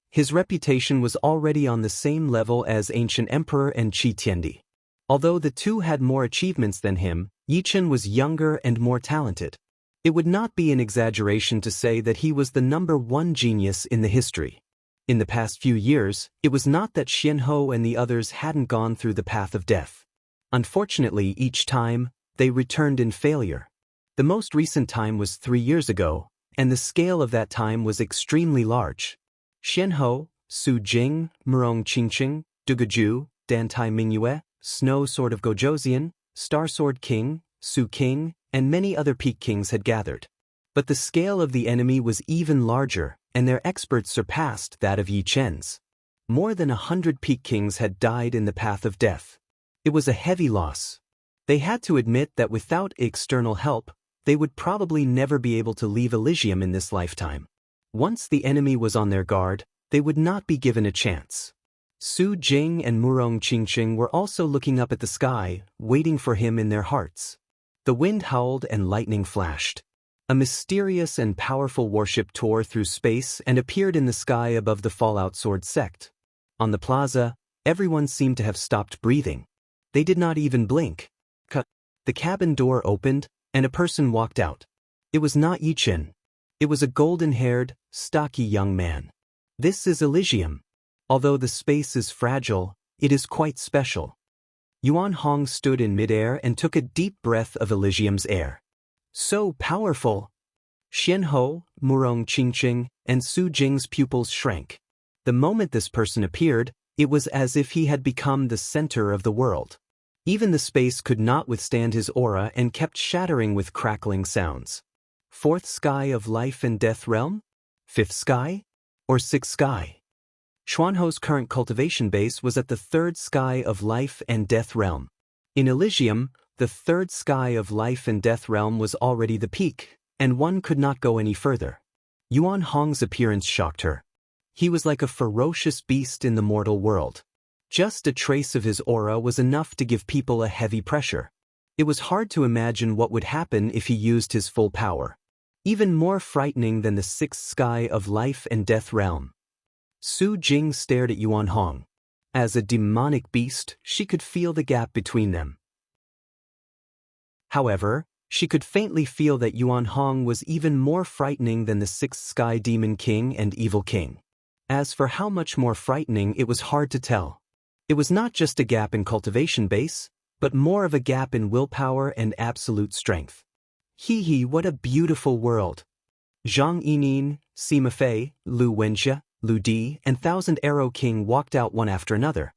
His reputation was already on the same level as ancient emperor and Qi Tiandi. Although the two had more achievements than him, Yi Chen was younger and more talented. It would not be an exaggeration to say that he was the #1 genius in the history. In the past few years, it was not that Xianhou and the others hadn't gone through the path of death. Unfortunately, each time, they returned in failure. The most recent time was 3 years ago, and the scale of that time was extremely large. Xianhou, Su Jing, Murong Qingqing, Dugaju, Dantai Mingyue, Snow Sword of Gojoseon, Star Sword King, Su King, and many other peak kings had gathered. But the scale of the enemy was even larger, and their experts surpassed that of Yi Chen's. More than 100 peak kings had died in the path of death. It was a heavy loss. They had to admit that without external help, they would probably never be able to leave Elysium in this lifetime. Once the enemy was on their guard, they would not be given a chance. Su Jing and Murong Qingqing were also looking up at the sky, waiting for him in their hearts. The wind howled and lightning flashed. A mysterious and powerful warship tore through space and appeared in the sky above the Fallout Sword sect. On the plaza, everyone seemed to have stopped breathing. They did not even blink. The cabin door opened, and a person walked out. It was not Yi Chen. It was a golden-haired, stocky young man. This is Elysium. Although the space is fragile, it is quite special. Yuan Hong stood in midair and took a deep breath of Elysium's air. So powerful! Xian Ho, Murong Qingqing, and Su Jing's pupils shrank. The moment this person appeared, it was as if he had become the center of the world. Even the space could not withstand his aura and kept shattering with crackling sounds. Fourth sky of life and death realm? Fifth sky? Or sixth sky? Xuanho's current cultivation base was at the third sky of life and death realm. In Elysium, the third sky of life and death realm was already the peak, and one could not go any further. Yuan Hong's appearance shocked her. He was like a ferocious beast in the mortal world. Just a trace of his aura was enough to give people a heavy pressure. It was hard to imagine what would happen if he used his full power. Even more frightening than the sixth sky of life and death realm. Su Jing stared at Yuan Hong. As a demonic beast, she could feel the gap between them. However, she could faintly feel that Yuan Hong was even more frightening than the sixth sky demon king and evil king. As for how much more frightening, it was hard to tell. It was not just a gap in cultivation base, but more of a gap in willpower and absolute strength. Hee, what a beautiful world. Zhang Yinin, Sima Fei, Lu Wenxia, Lu Di, and Thousand Arrow King walked out one after another.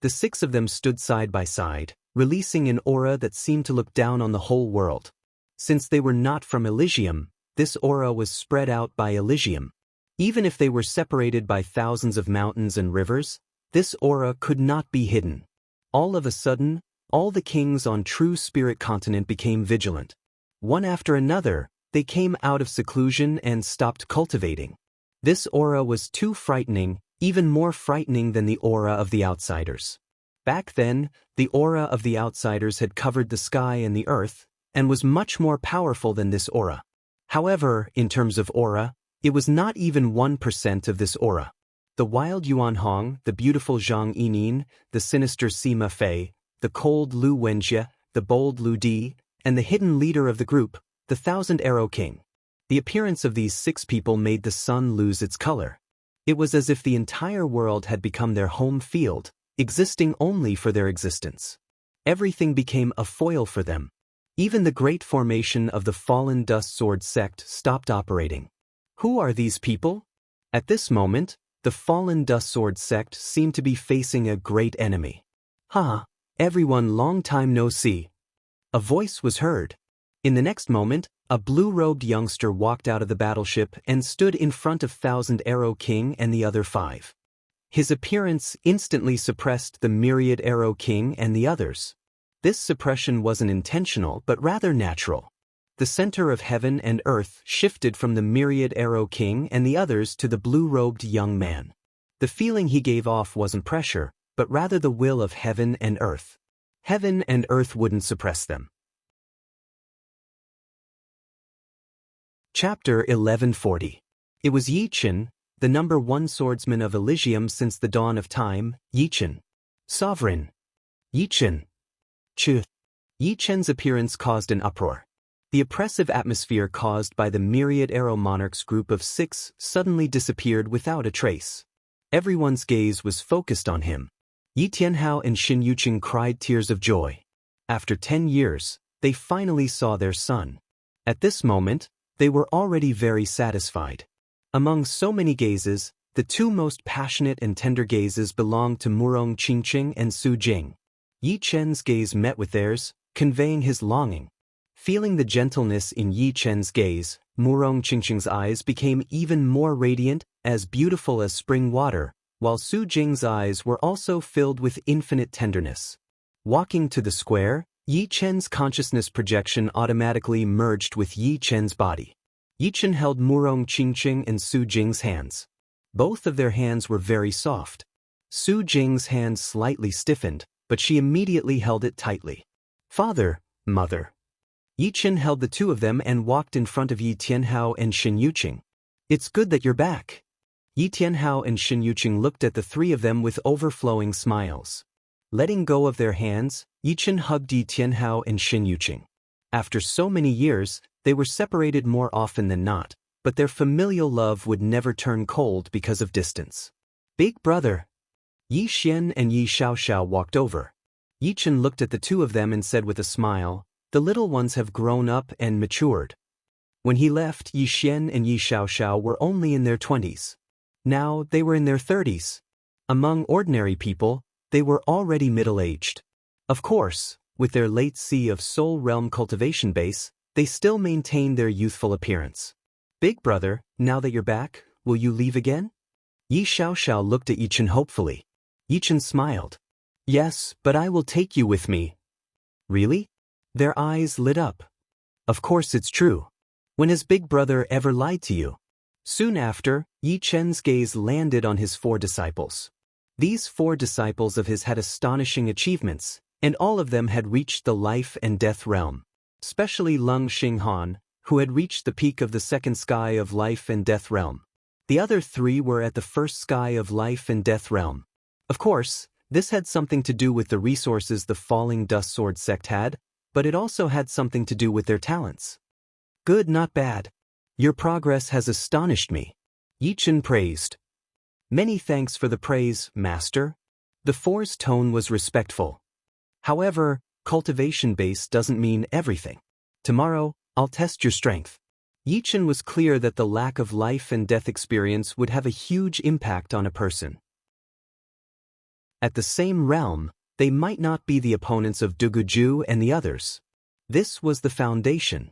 The six of them stood side by side, releasing an aura that seemed to look down on the whole world. Since they were not from Elysium, this aura was spread out by Elysium. Even if they were separated by thousands of mountains and rivers, this aura could not be hidden. All of a sudden, all the kings on True Spirit Continent became vigilant. One after another, they came out of seclusion and stopped cultivating. This aura was too frightening, even more frightening than the aura of the outsiders. Back then, the aura of the outsiders had covered the sky and the earth, and was much more powerful than this aura. However, in terms of aura, it was not even 1% of this aura. The wild Yuan Hong, the beautiful Zhang Yinin, the sinister Sima Fei, the cold Lu Wenxia, the bold Lu Di, and the hidden leader of the group, the Thousand Arrow King. The appearance of these six people made the sun lose its color. It was as if the entire world had become their home field, existing only for their existence. Everything became a foil for them. Even the great formation of the Fallen Dust Sword sect stopped operating. Who are these people? At this moment, the Fallen Dust Sword sect seemed to be facing a great enemy. Everyone, long time no see. A voice was heard. In the next moment, a blue-robed youngster walked out of the battleship and stood in front of Thousand Arrow King and the other five. His appearance instantly suppressed the Myriad Arrow King and the others. This suppression wasn't intentional but rather natural. The center of heaven and earth shifted from the Myriad Arrow King and the others to the blue-robed young man. The feeling he gave off wasn't pressure, but rather the will of heaven and earth. Heaven and earth wouldn't suppress them. Chapter 1140. It was Yi Chen, the number one swordsman of Elysium since the dawn of time. Yi Chen. Sovereign. Yi Chen. Yi Chen's appearance caused an uproar. The oppressive atmosphere caused by the Myriad Arrow Monarchs group of six suddenly disappeared without a trace. Everyone's gaze was focused on him. Yi Tianhao and Xin Yuqing cried tears of joy. After 10 years, they finally saw their son. At this moment, they were already very satisfied. Among so many gazes, The two most passionate and tender gazes belonged to Murong Qingqing and Su Jing. Yi Chen's gaze met with theirs, conveying his longing. Feeling the gentleness in Yi Chen's gaze, Murong Qingqing's eyes became even more radiant, as beautiful as spring water, while Su Jing's eyes were also filled with infinite tenderness. Walking to the square, Yi Chen's consciousness projection automatically merged with Yi Chen's body. Yi Chen held Murong Qingqing and Su Jing's hands. Both of their hands were very soft. Su Jing's hand slightly stiffened, but she immediately held it tightly. Father, mother. Yi Chen held the two of them and walked in front of Yi Tianhao and Xin Yuqing. It's good that you're back. Yi Tianhao and Xin Yuqing looked at the three of them with overflowing smiles. Letting go of their hands, Yi Chen hugged Yi Tianhao and Xin Yuqing. After so many years, they were separated more often than not, but their familial love would never turn cold because of distance. Big brother. Yi Xian and Yi Xiaoxiao walked over. Yi Chen looked at the two of them and said with a smile, "The little ones have grown up and matured." When he left, Yi Xian and Yi Xiaoxiao were only in their 20s. Now they were in their 30s. Among ordinary people, they were already middle-aged. Of course, with their late Sea of Soul Realm cultivation base, they still maintained their youthful appearance. Big brother, now that you're back, will you leave again? Yi Xiaoxiao looked at Yi Chen hopefully. Yi Chen smiled. Yes, but I will take you with me. Really? Their eyes lit up. Of course it's true. When has Big Brother ever lied to you? Soon after, Yi Chen's gaze landed on his 4 disciples. These 4 disciples of his had astonishing achievements, and all of them had reached the life and death realm. Especially Lung Xinghan, who had reached the peak of the second sky of life and death realm. The other 3 were at the first sky of life and death realm. Of course, this had something to do with the resources the Falling Dust Sword sect had, but it also had something to do with their talents. Good, not bad. Your progress has astonished me. Yi Chen praised. Many thanks for the praise, master. The 4's tone was respectful. However, cultivation base doesn't mean everything. Tomorrow, I'll test your strength. Yi Chen was clear that the lack of life and death experience would have a huge impact on a person. At the same realm, they might not be the opponents of Duguju and the others. This was the foundation.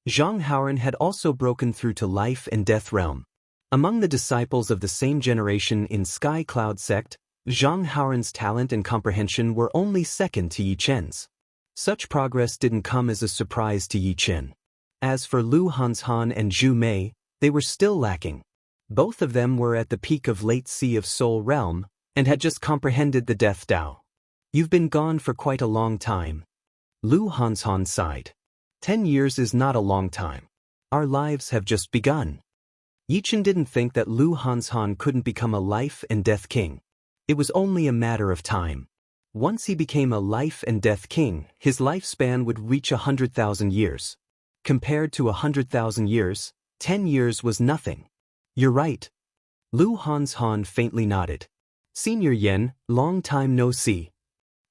Zhang Haoran had also broken through to life and death realm. Among the disciples of the same generation in Sky Cloud sect, Zhang Haoran's talent and comprehension were only second to Yi Chen's. Such progress didn't come as a surprise to Yi Chen. As for Lu Hanshan and Zhu Mei, they were still lacking. Both of them were at the peak of late Sea of Soul Realm, and had just comprehended the Death Dao. You've been gone for quite a long time. Lu Hanshan sighed. 10 years is not a long time. Our lives have just begun. Yi Chen didn't think that Lu Hanshan couldn't become a life and death king. It was only a matter of time. Once he became a life and death king, his lifespan would reach 100,000 years. Compared to 100,000 years, 10 years was nothing. You're right. Lu Hanshan faintly nodded. Senior Yen, long time no see.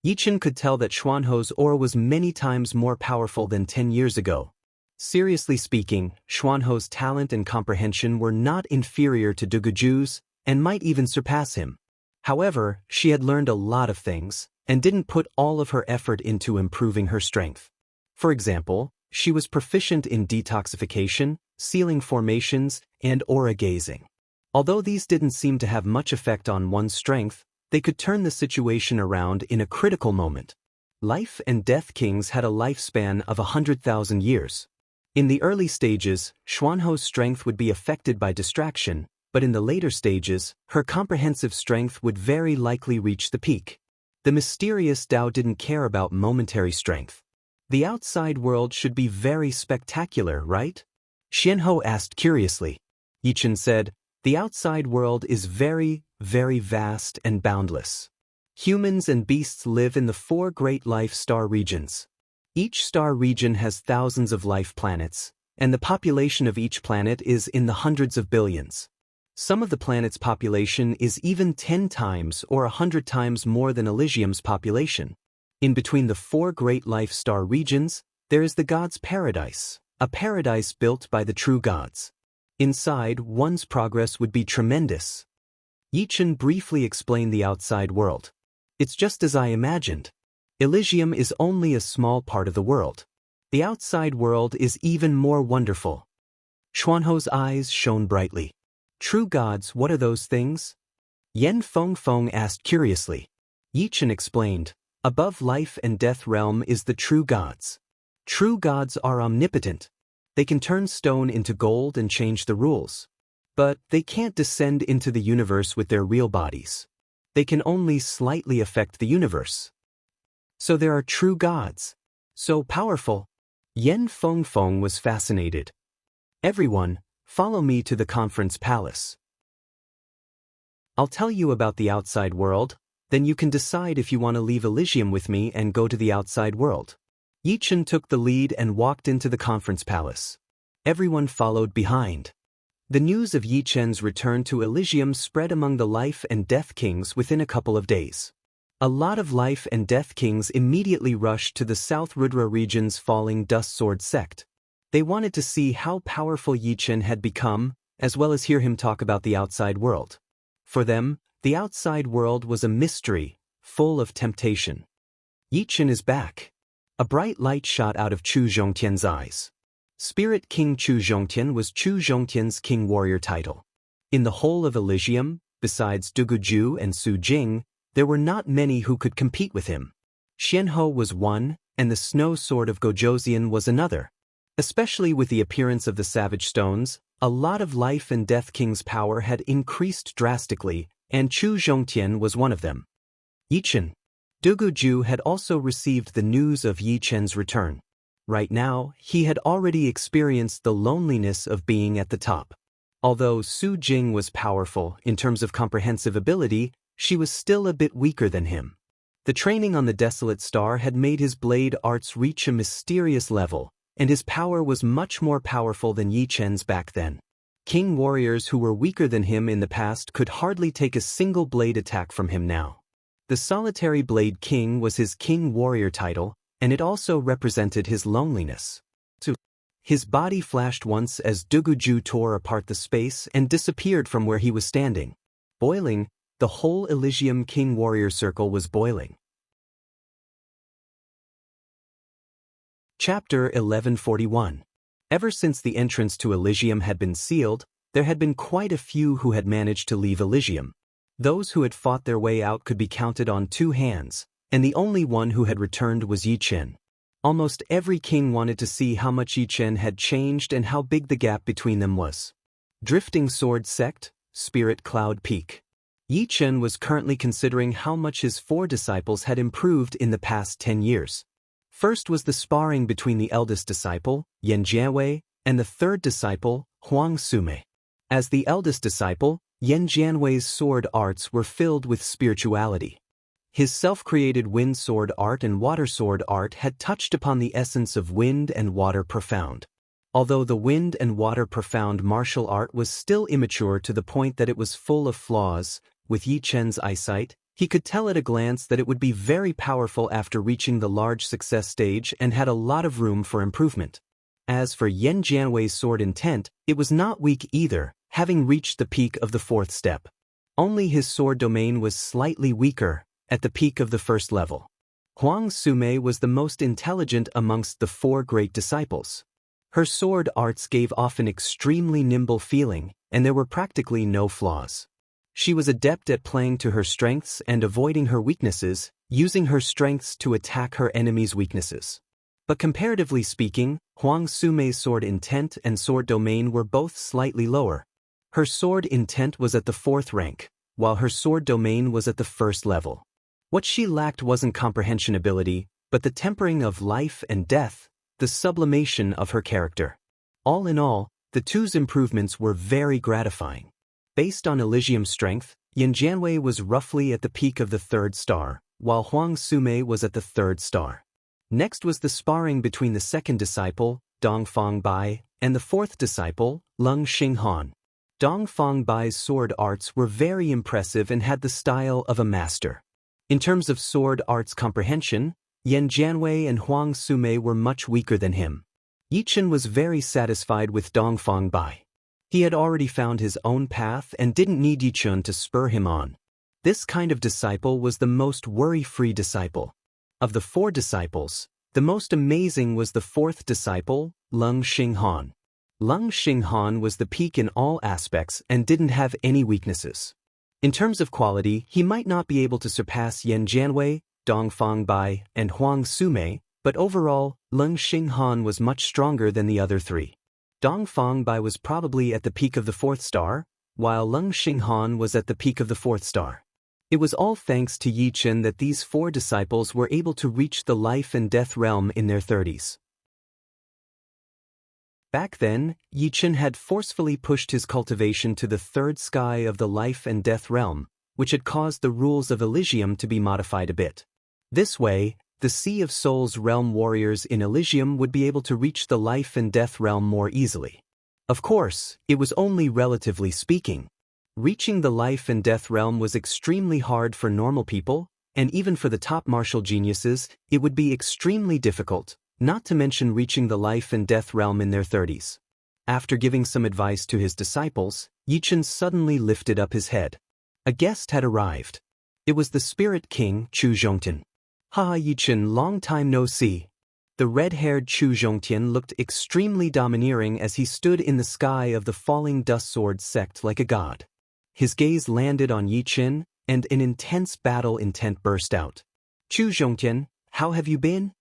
Yi Chen could tell that Xuanho's aura was many times more powerful than 10 years ago. Seriously speaking, Xuanho's talent and comprehension were not inferior to Duguju's, and might even surpass him. However, she had learned a lot of things, and didn't put all of her effort into improving her strength. For example, she was proficient in detoxification, sealing formations, and aura gazing. Although these didn't seem to have much effect on one's strength, they could turn the situation around in a critical moment. Life and Death Kings had a lifespan of 100,000 years. In the early stages, Xuanho's strength would be affected by distraction, but in the later stages, her comprehensive strength would very likely reach the peak. The mysterious Dao didn't care about momentary strength. The outside world should be very spectacular, right? Xianhou asked curiously. Yi Chen said, the outside world is very, very vast and boundless. Humans and beasts live in the 4 great life star regions. Each star region has thousands of life planets, and the population of each planet is in the hundreds of billions. Some of the planets' population is even 10 times or 100 times more than Elysium's population. In between the 4 great life star regions, there is the God's Paradise, a paradise built by the true gods. Inside, one's progress would be tremendous. Yi Chen briefly explained the outside world. It's just as I imagined. Elysium is only a small part of the world. The outside world is even more wonderful. Xuanho's eyes shone brightly. True gods, what are those things? Yan Fengfeng asked curiously. Yi Chen explained, above life and death realm is the true gods. True gods are omnipotent. They can turn stone into gold and change the rules. But they can't descend into the universe with their real bodies. They can only slightly affect the universe. So there are true gods. So powerful. Yan Fengfeng was fascinated. Everyone, follow me to the conference palace. I'll tell you about the outside world, then you can decide if you want to leave Elysium with me and go to the outside world. Yi Chen took the lead and walked into the conference palace. Everyone followed behind. The news of Yi Chen's return to Elysium spread among the life and death kings within a couple of days. A lot of life and death kings immediately rushed to the South Rudra region's falling dust sword sect. They wanted to see how powerful Yi Chen had become, as well as hear him talk about the outside world. For them, the outside world was a mystery, full of temptation. Yi Chen is back. A bright light shot out of Chu Zhongtian's eyes. Spirit King Chu Zhongtian was Chu Zhongtian's king warrior title. In the whole of Elysium, besides Duguju and Su Jing, there were not many who could compete with him. Xianhou was one, and the snow sword of Gojoseon was another. Especially with the appearance of the Savage Stones, a lot of life and death king's power had increased drastically, and Chu Zhongtian was one of them. Yi Chen. Duguju had also received the news of Yi Chen's return. Right now, he had already experienced the loneliness of being at the top. Although Su Jing was powerful in terms of comprehensive ability, she was still a bit weaker than him. The training on the Desolate Star had made his blade arts reach a mysterious level, and his power was much more powerful than Yi Chen's back then. King warriors who were weaker than him in the past could hardly take a single blade attack from him now. The Solitary Blade King was his king warrior title, and it also represented his loneliness. His body flashed once as Duguju tore apart the space and disappeared from where he was standing. Boiling, the whole Elysium king warrior circle was boiling. Chapter 1141. Ever since the entrance to Elysium had been sealed, there had been quite a few who had managed to leave Elysium. Those who had fought their way out could be counted on 2 hands, and the only one who had returned was Yi Chen. Almost every king wanted to see how much Yi Chen had changed and how big the gap between them was. Drifting Sword Sect, Spirit Cloud Peak. Yi Chen was currently considering how much his 4 disciples had improved in the past 10 years. First was the sparring between the eldest disciple, Yan Jianwei, and the 3rd disciple, Huang Sume. As the eldest disciple, Yan Jianwei's sword arts were filled with spirituality. His self-created wind sword art and water sword art had touched upon the essence of wind and water profound. Although the wind and water profound martial art was still immature to the point that it was full of flaws, with Yi Chen's eyesight, he could tell at a glance that it would be very powerful after reaching the large success stage and had a lot of room for improvement. As for Yan Jianwei's sword intent, it was not weak either, having reached the peak of the 4th step. Only his sword domain was slightly weaker, at the peak of the 1st level. Huang Sume was the most intelligent amongst the 4 great disciples. Her sword arts gave off an extremely nimble feeling, and there were practically no flaws. She was adept at playing to her strengths and avoiding her weaknesses, using her strengths to attack her enemies' weaknesses. But comparatively speaking, Huang Sume's sword intent and sword domain were both slightly lower. Her sword intent was at the 4th rank, while her sword domain was at the 1st level. What she lacked wasn't comprehension ability, but the tempering of life and death, the sublimation of her character. All in all, the 2's improvements were very gratifying. Based on Elysium's strength, Yan Jianwei was roughly at the peak of the 3rd star, while Huang Sume was at the 3rd star. Next was the sparring between the 2nd disciple, Dongfang Bai, and the 4th disciple, Leng Xinghan. Dongfang Bai's sword arts were very impressive and had the style of a master. In terms of sword arts comprehension, Yan Jianwei and Huang Sume were much weaker than him. Yi Chen was very satisfied with Dongfang Bai. He had already found his own path and didn't need Yichun to spur him on. This kind of disciple was the most worry-free disciple. Of the 4 disciples, the most amazing was the 4th disciple, Leng Xinghan. Leng Xinghan was the peak in all aspects and didn't have any weaknesses. In terms of quality, he might not be able to surpass Yan Jianwei, Dong Fangbai, and Huang Sumei, but overall, Leng Xinghan was much stronger than the other 3. Dong Fangbai was probably at the peak of the 4th star, while Leng Xinghan was at the peak of the 4th star. It was all thanks to Yichun that these 4 disciples were able to reach the life and death realm in their 30s. Back then, Yichun had forcefully pushed his cultivation to the 3rd sky of the life and death realm, which had caused the rules of Elysium to be modified a bit. This way, the Sea of Souls realm warriors in Elysium would be able to reach the life and death realm more easily. Of course, it was only relatively speaking. Reaching the life and death realm was extremely hard for normal people, and even for the top martial geniuses, it would be extremely difficult, not to mention reaching the life and death realm in their 30s. After giving some advice to his disciples, Yichun suddenly lifted up his head. A guest had arrived. It was the Spirit King, Chu Zhongtian. "Ha, Yichun, long time no see." The red-haired Chu Zhongtian looked extremely domineering as he stood in the sky of the falling dust sword sect like a god. His gaze landed on Yichun, and an intense battle intent burst out. "Chu Zhongtian, how have you been?"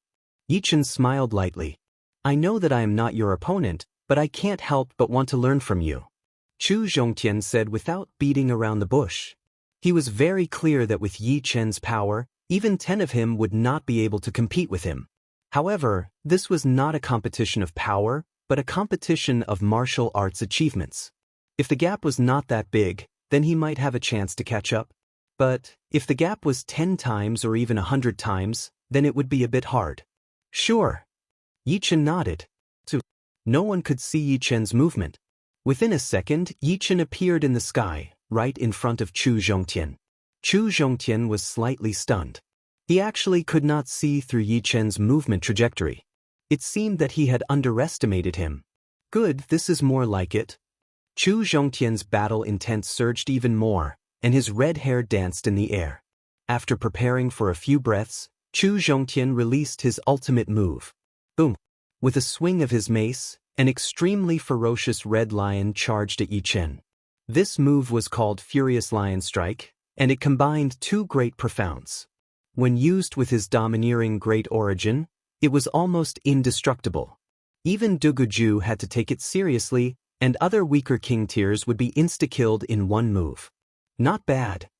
Yichun smiled lightly. "I know that I am not your opponent, but I can't help but want to learn from you," Chu Zhongtian said without beating around the bush. He was very clear that with Yichun's power, even 10 of him would not be able to compete with him. However, this was not a competition of power, but a competition of martial arts achievements. If the gap was not that big, then he might have a chance to catch up. But if the gap was 10 times or even 100 times, then it would be a bit hard. "Sure." Yichun nodded. No one could see Yichun's movement. Within a second, Yichun appeared in the sky, right in front of Chu Zhongtian. Chu Zhongtian was slightly stunned. He actually could not see through Yichun's movement trajectory. It seemed that he had underestimated him. Good, this is more like it. Chu Zhongtian's battle intent surged even more, and his red hair danced in the air. After preparing for a few breaths, Chu Zhongtian released his ultimate move. Boom! With a swing of his mace, an extremely ferocious red lion charged at Yichun. This move was called Furious Lion Strike, and it combined 2 great profounds. When used with his domineering great origin, it was almost indestructible. Even Duguju had to take it seriously, and other weaker king tiers would be insta-killed in 1 move. Not bad.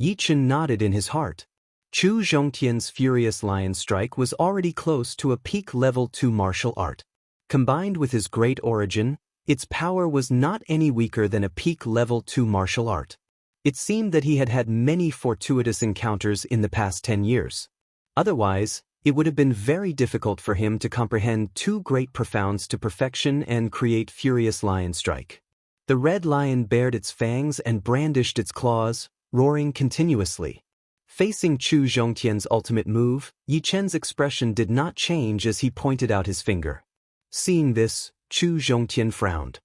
Yichun nodded in his heart. Chu Zhongtian's Furious Lion Strike was already close to a peak level 2 martial art. Combined with his great origin, its power was not any weaker than a peak level 2 martial art. It seemed that he had had many fortuitous encounters in the past 10 years. Otherwise, it would have been very difficult for him to comprehend 2 great profounds to perfection and create Furious Lion Strike. The red lion bared its fangs and brandished its claws, roaring continuously. Facing Chu Zhongtian's ultimate move, Yichun's expression did not change as he pointed out his finger. Seeing this, Chu Zhongtian frowned.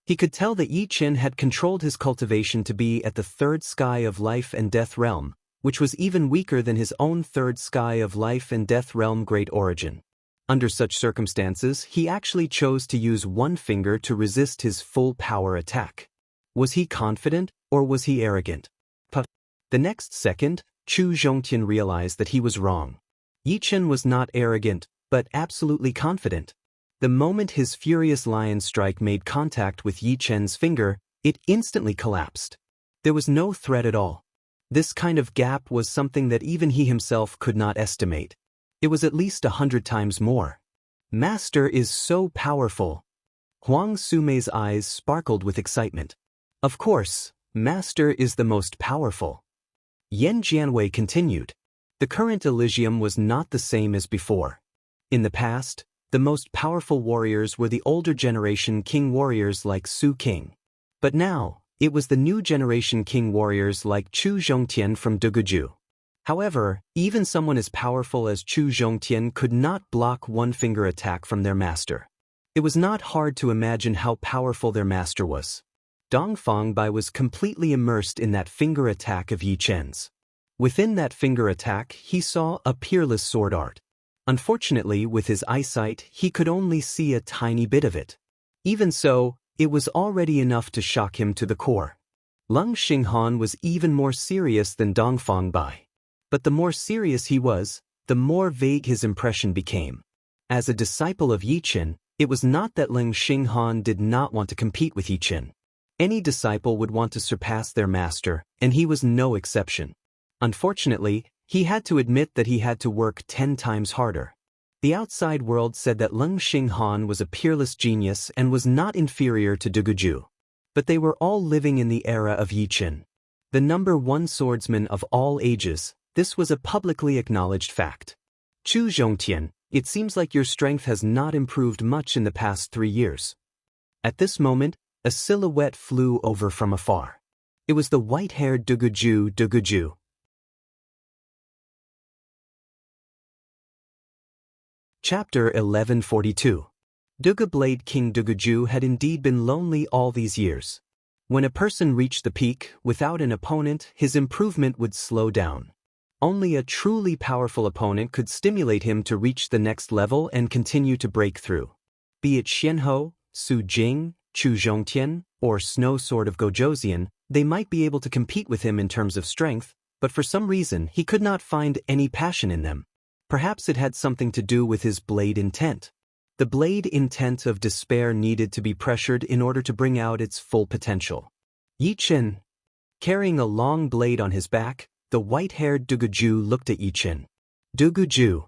He could tell that Yichun had controlled his cultivation to be at the 3rd sky of life and death realm, which was even weaker than his own 3rd sky of life and death realm great origin. Under such circumstances, he actually chose to use 1 finger to resist his full power attack. Was he confident, or was he arrogant? The next second, Chu Zhongtian realized that he was wrong. Yichun was not arrogant, but absolutely confident. The moment his Furious Lion Strike made contact with Yichun's finger, it instantly collapsed. There was no threat at all. This kind of gap was something that even he himself could not estimate. It was at least 100 times more. Master is so powerful. Huang Sumei's eyes sparkled with excitement. Of course, Master is the most powerful. Yan Jianwei continued. The current Elysium was not the same as before. In the past, the most powerful warriors were the older generation king warriors like Su King. But now, it was the new generation king warriors like Chu Zhongtian from Duguju. However, even someone as powerful as Chu Zhongtian could not block 1 finger attack from their master. It was not hard to imagine how powerful their master was. Dongfang Bai was completely immersed in that finger attack of Yi Chen's. Within that finger attack, he saw a peerless sword art. Unfortunately, with his eyesight, he could only see a tiny bit of it. Even so, it was already enough to shock him to the core. Leng Xinghan was even more serious than Dongfang Bai. But the more serious he was, the more vague his impression became. As a disciple of Yi Chen, it was not that Leng Xinghan did not want to compete with Yi Chen. Any disciple would want to surpass their master, and he was no exception. Unfortunately, he had to admit that he had to work 10 times harder. The outside world said that Leng Xinghan was a peerless genius and was not inferior to Duguju. But they were all living in the era of Yi Chen. The #1 swordsman of all ages, this was a publicly acknowledged fact. Chu Zhongtian, it seems like your strength has not improved much in the past 3 years. At this moment, a silhouette flew over from afar. It was the white-haired Duguju. Chapter 1142. Dugu Blade King Duguju had indeed been lonely all these years. When a person reached the peak, without an opponent, his improvement would slow down. Only a truly powerful opponent could stimulate him to reach the next level and continue to break through. Be it Xianhou, Su Jing, Chu Zhongtian, or Snow Sword of Gojoseon, they might be able to compete with him in terms of strength, but for some reason he could not find any passion in them. Perhaps it had something to do with his blade intent. The blade intent of despair needed to be pressured in order to bring out its full potential. Yi Chen. Carrying a long blade on his back, the white-haired Duguju looked at Yi Chen. Duguju.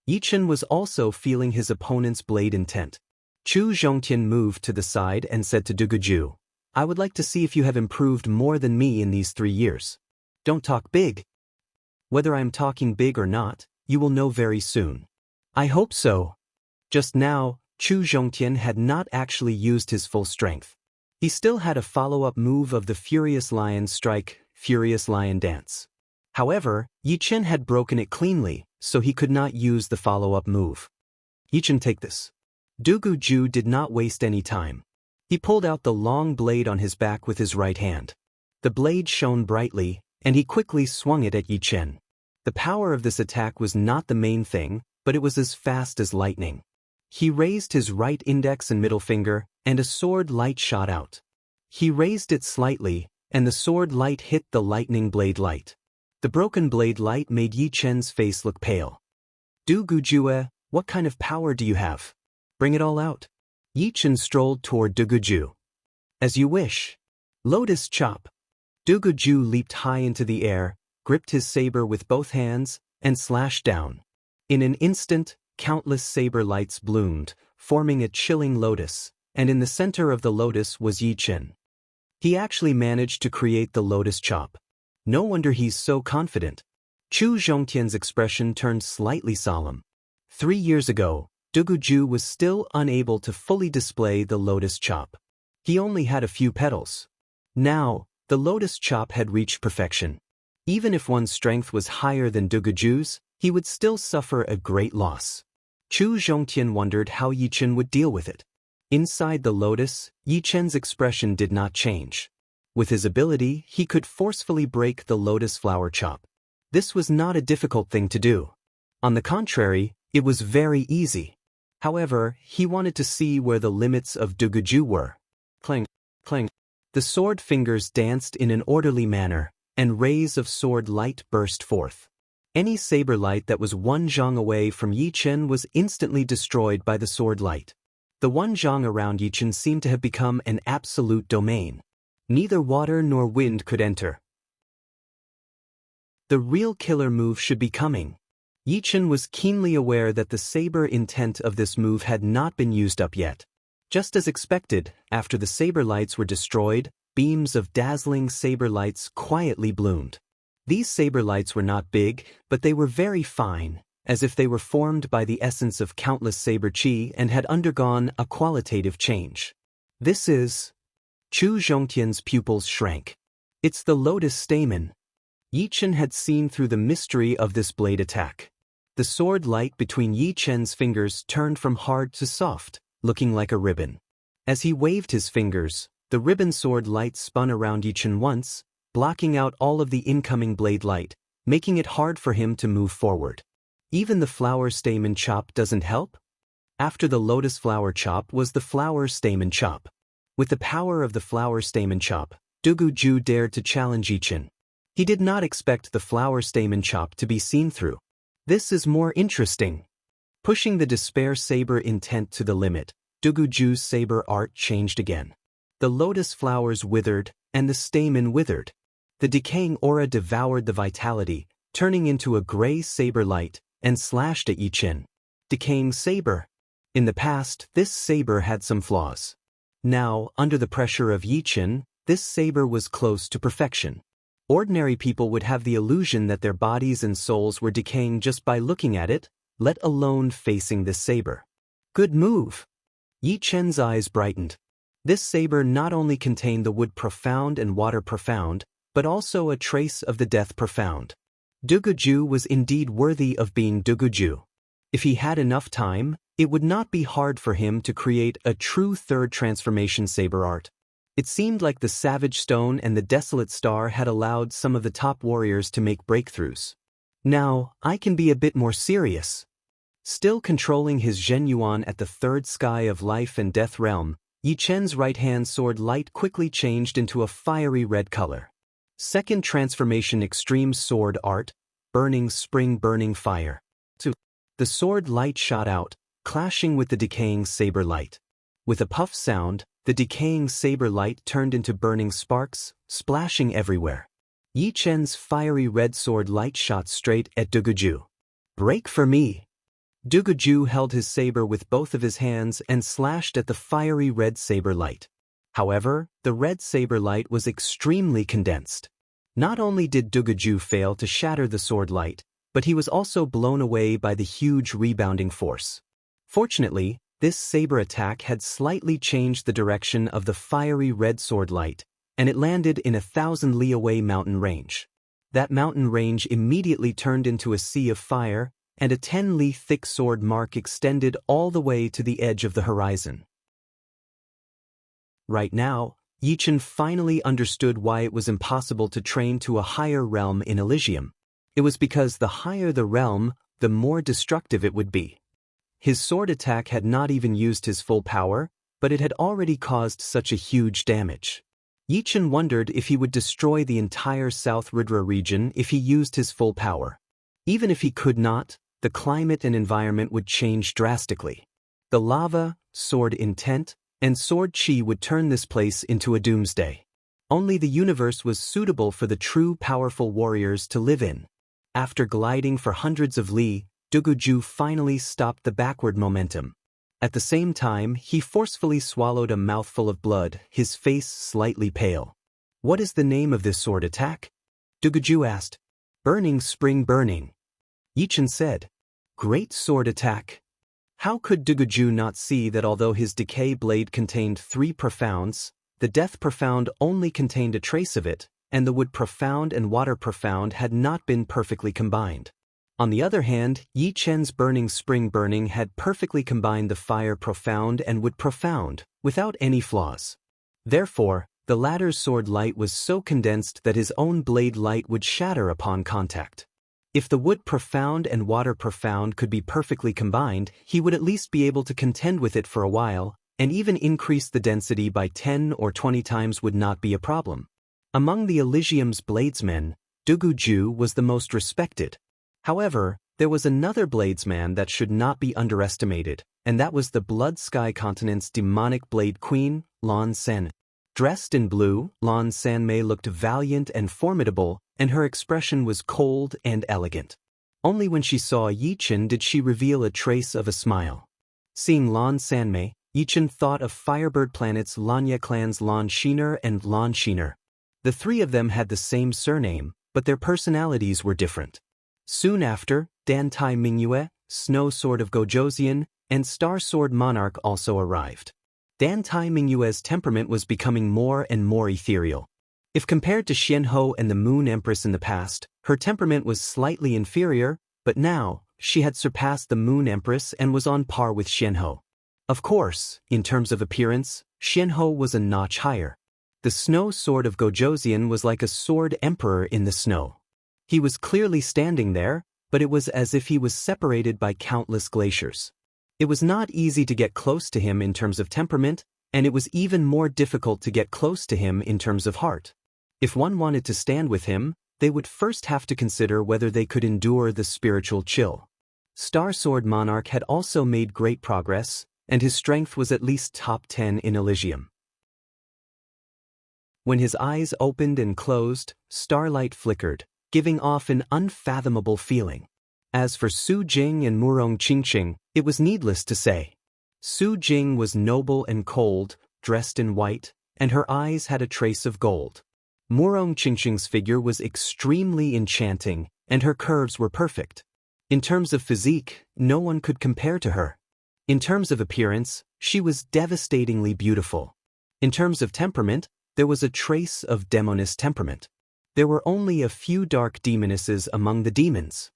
Yi Chen was also feeling his opponent's blade intent. Chu Zhongtian moved to the side and said to Duguju, I would like to see if you have improved more than me in these 3 years. Don't talk big. Whether I am talking big or not, you will know very soon. I hope so. Just now, Chu Zhongtian had not actually used his full strength. He still had a follow-up move of the Furious Lion Strike, Furious Lion Dance. However, Yi Chen had broken it cleanly, so he could not use the follow-up move. Yi Chen, take this. Duguju did not waste any time. He pulled out the long blade on his back with his right hand. The blade shone brightly, and he quickly swung it at Yi Chen. The power of this attack was not the main thing, but it was as fast as lightning. He raised his right index and middle finger, and a sword light shot out. He raised it slightly, and the sword light hit the lightning blade light. The broken blade light made Yi Chen's face look pale. Duguju, what kind of power do you have? Bring it all out. Yi Chen strolled toward Duguju. As you wish. Lotus Chop. Duguju leaped high into the air, gripped his saber with both hands, and slashed down. In an instant, countless saber lights bloomed, forming a chilling lotus, and in the center of the lotus was Yi Chen. He actually managed to create the lotus chop. No wonder he's so confident. Chu Zhongtian's expression turned slightly solemn. 3 years ago, Duguju was still unable to fully display the lotus chop. He only had a few petals. Now, the lotus chop had reached perfection. Even if one's strength was higher than Duguju's, he would still suffer a great loss. Chu Zhongtian wondered how Yi Chen would deal with it. Inside the lotus, Yi Chen's expression did not change. With his ability, he could forcefully break the lotus flower chop. This was not a difficult thing to do. On the contrary, it was very easy. However, he wanted to see where the limits of Duguju were. Clang, clang. The sword fingers danced in an orderly manner, and rays of sword light burst forth. Any saber light that was 1 zhang away from Yi Chen was instantly destroyed by the sword light. The 1 zhang around Yi Chen seemed to have become an absolute domain. Neither water nor wind could enter. The real killer move should be coming. Yi Chen was keenly aware that the saber intent of this move had not been used up yet. Just as expected, after the saber lights were destroyed, beams of dazzling saber lights quietly bloomed. These saber lights were not big, but they were very fine, as if they were formed by the essence of countless saber chi and had undergone a qualitative change. This is... Chu Zhongtian's pupils shrank. It's the lotus stamen. Yi Chen had seen through the mystery of this blade attack. The sword light between Yi Chen's fingers turned from hard to soft, looking like a ribbon. As he waved his fingers, the ribbon sword light spun around Yichen once, blocking out all of the incoming blade light, making it hard for him to move forward. Even the flower stamen chop doesn't help? After the lotus flower chop was the flower stamen chop. With the power of the flower stamen chop, Duguju dared to challenge Yichen. He did not expect the flower stamen chop to be seen through. This is more interesting. Pushing the despair saber intent to the limit, Duguju's saber art changed again. The lotus flowers withered, and the stamen withered. The decaying aura devoured the vitality, turning into a gray saber light, and slashed at Yichen. Decaying saber. In the past, this saber had some flaws. Now, under the pressure of Yichen, this saber was close to perfection. Ordinary people would have the illusion that their bodies and souls were decaying just by looking at it, let alone facing this saber. Good move. Yichen's eyes brightened. This saber not only contained the wood profound and water profound, but also a trace of the death profound. Duguju was indeed worthy of being Duguju. If he had enough time, it would not be hard for him to create a true third transformation saber art. It seemed like the Savage Stone and the Desolate Star had allowed some of the top warriors to make breakthroughs. Now, I can be a bit more serious. Still controlling his Zhenyuan at the third sky of life and death realm, Yichen's right-hand sword light quickly changed into a fiery red color. Second transformation extreme sword art, burning spring burning fire. 2. The sword light shot out, clashing with the decaying saber light. With a puff sound, the decaying saber light turned into burning sparks, splashing everywhere. Yichen's fiery red sword light shot straight at Duguju. Break for me! Duguju held his saber with both of his hands and slashed at the fiery red saber light. However, the red saber light was extremely condensed. Not only did Duguju fail to shatter the sword light, but he was also blown away by the huge rebounding force. Fortunately, this saber attack had slightly changed the direction of the fiery red sword light, and it landed in a 1,000 li away mountain range. That mountain range immediately turned into a sea of fire, and a 10 li thick sword mark extended all the way to the edge of the horizon. Right now, Yichen finally understood why it was impossible to train to a higher realm in Elysium. It was because the higher the realm, the more destructive it would be. His sword attack had not even used his full power, but it had already caused such a huge damage. Yichen wondered if he would destroy the entire South Ridra region if he used his full power. Even if he could not, the climate and environment would change drastically. The lava, sword intent, and sword chi would turn this place into a doomsday. Only the universe was suitable for the true powerful warriors to live in. After gliding for hundreds of li, Duguju finally stopped the backward momentum. At the same time, he forcefully swallowed a mouthful of blood, his face slightly pale. What is the name of this sword attack? Duguju asked. Burning spring burning. Yichen said. Great sword attack. How could Duguju not see that although his decay blade contained 3 profounds, the death profound only contained a trace of it, and the wood profound and water profound had not been perfectly combined. On the other hand, Yichen's burning spring burning had perfectly combined the fire profound and wood profound, without any flaws. Therefore, the latter's sword light was so condensed that his own blade light would shatter upon contact. If the wood profound and water profound could be perfectly combined, he would at least be able to contend with it for a while, and even increase the density by 10 or 20 times would not be a problem. Among the Elysium's bladesmen, Duguju was the most respected. However, there was another bladesman that should not be underestimated, and that was the Blood Sky Continent's demonic blade queen, Lan Sen. Dressed in blue, Lan Sanmei looked valiant and formidable, and her expression was cold and elegant. Only when she saw Yichen did she reveal a trace of a smile. Seeing Lan Sanmei, Yichen thought of Firebird Planet's Lanya clan's Lan Shiner and Lan Shiner. The 3 of them had the same surname, but their personalities were different. Soon after, Dantai Mingyue, Snow Sword of Gojoseon, and Star Sword Monarch also arrived. Dantai Mingyue's temperament was becoming more and more ethereal. If compared to Xianhou and the Moon Empress in the past, her temperament was slightly inferior, but now, she had surpassed the Moon Empress and was on par with Xianhou. Of course, in terms of appearance, Xianhou was a notch higher. The snow sword of Gojoseon was like a sword emperor in the snow. He was clearly standing there, but it was as if he was separated by countless glaciers. It was not easy to get close to him in terms of temperament, and it was even more difficult to get close to him in terms of heart. If one wanted to stand with him, they would first have to consider whether they could endure the spiritual chill. Star Sword Monarch had also made great progress, and his strength was at least top 10 in Elysium. When his eyes opened and closed, starlight flickered, giving off an unfathomable feeling. As for Su Jing and Murong Qingqing, it was needless to say. Su Jing was noble and cold, dressed in white, and her eyes had a trace of gold. Murong Qingqing's figure was extremely enchanting, and her curves were perfect. In terms of physique, no one could compare to her. In terms of appearance, she was devastatingly beautiful. In terms of temperament, there was a trace of demoness temperament. There were only a few dark demonesses among the demons.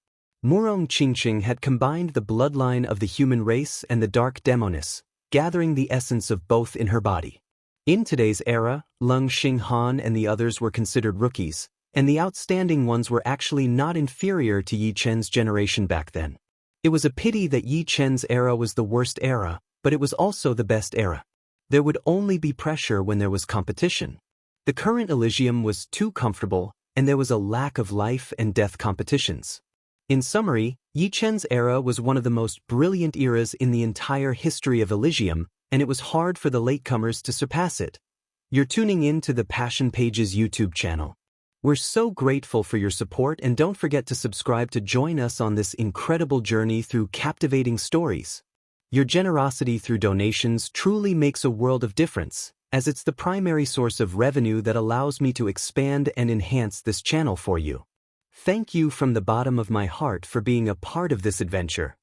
Murong Qingqing had combined the bloodline of the human race and the dark demoness, gathering the essence of both in her body. In today's era, Leng Xinghan and the others were considered rookies, and the outstanding ones were actually not inferior to Yi Chen's generation back then. It was a pity that Yi Chen's era was the worst era, but it was also the best era. There would only be pressure when there was competition. The current Elysium was too comfortable, and there was a lack of life and death competitions. In summary, Yi Chen's era was one of the most brilliant eras in the entire history of Elysium, and it was hard for the latecomers to surpass it. You're tuning in to the Passion Pages YouTube channel. We're so grateful for your support, and don't forget to subscribe to join us on this incredible journey through captivating stories. Your generosity through donations truly makes a world of difference, as it's the primary source of revenue that allows me to expand and enhance this channel for you. Thank you from the bottom of my heart for being a part of this adventure.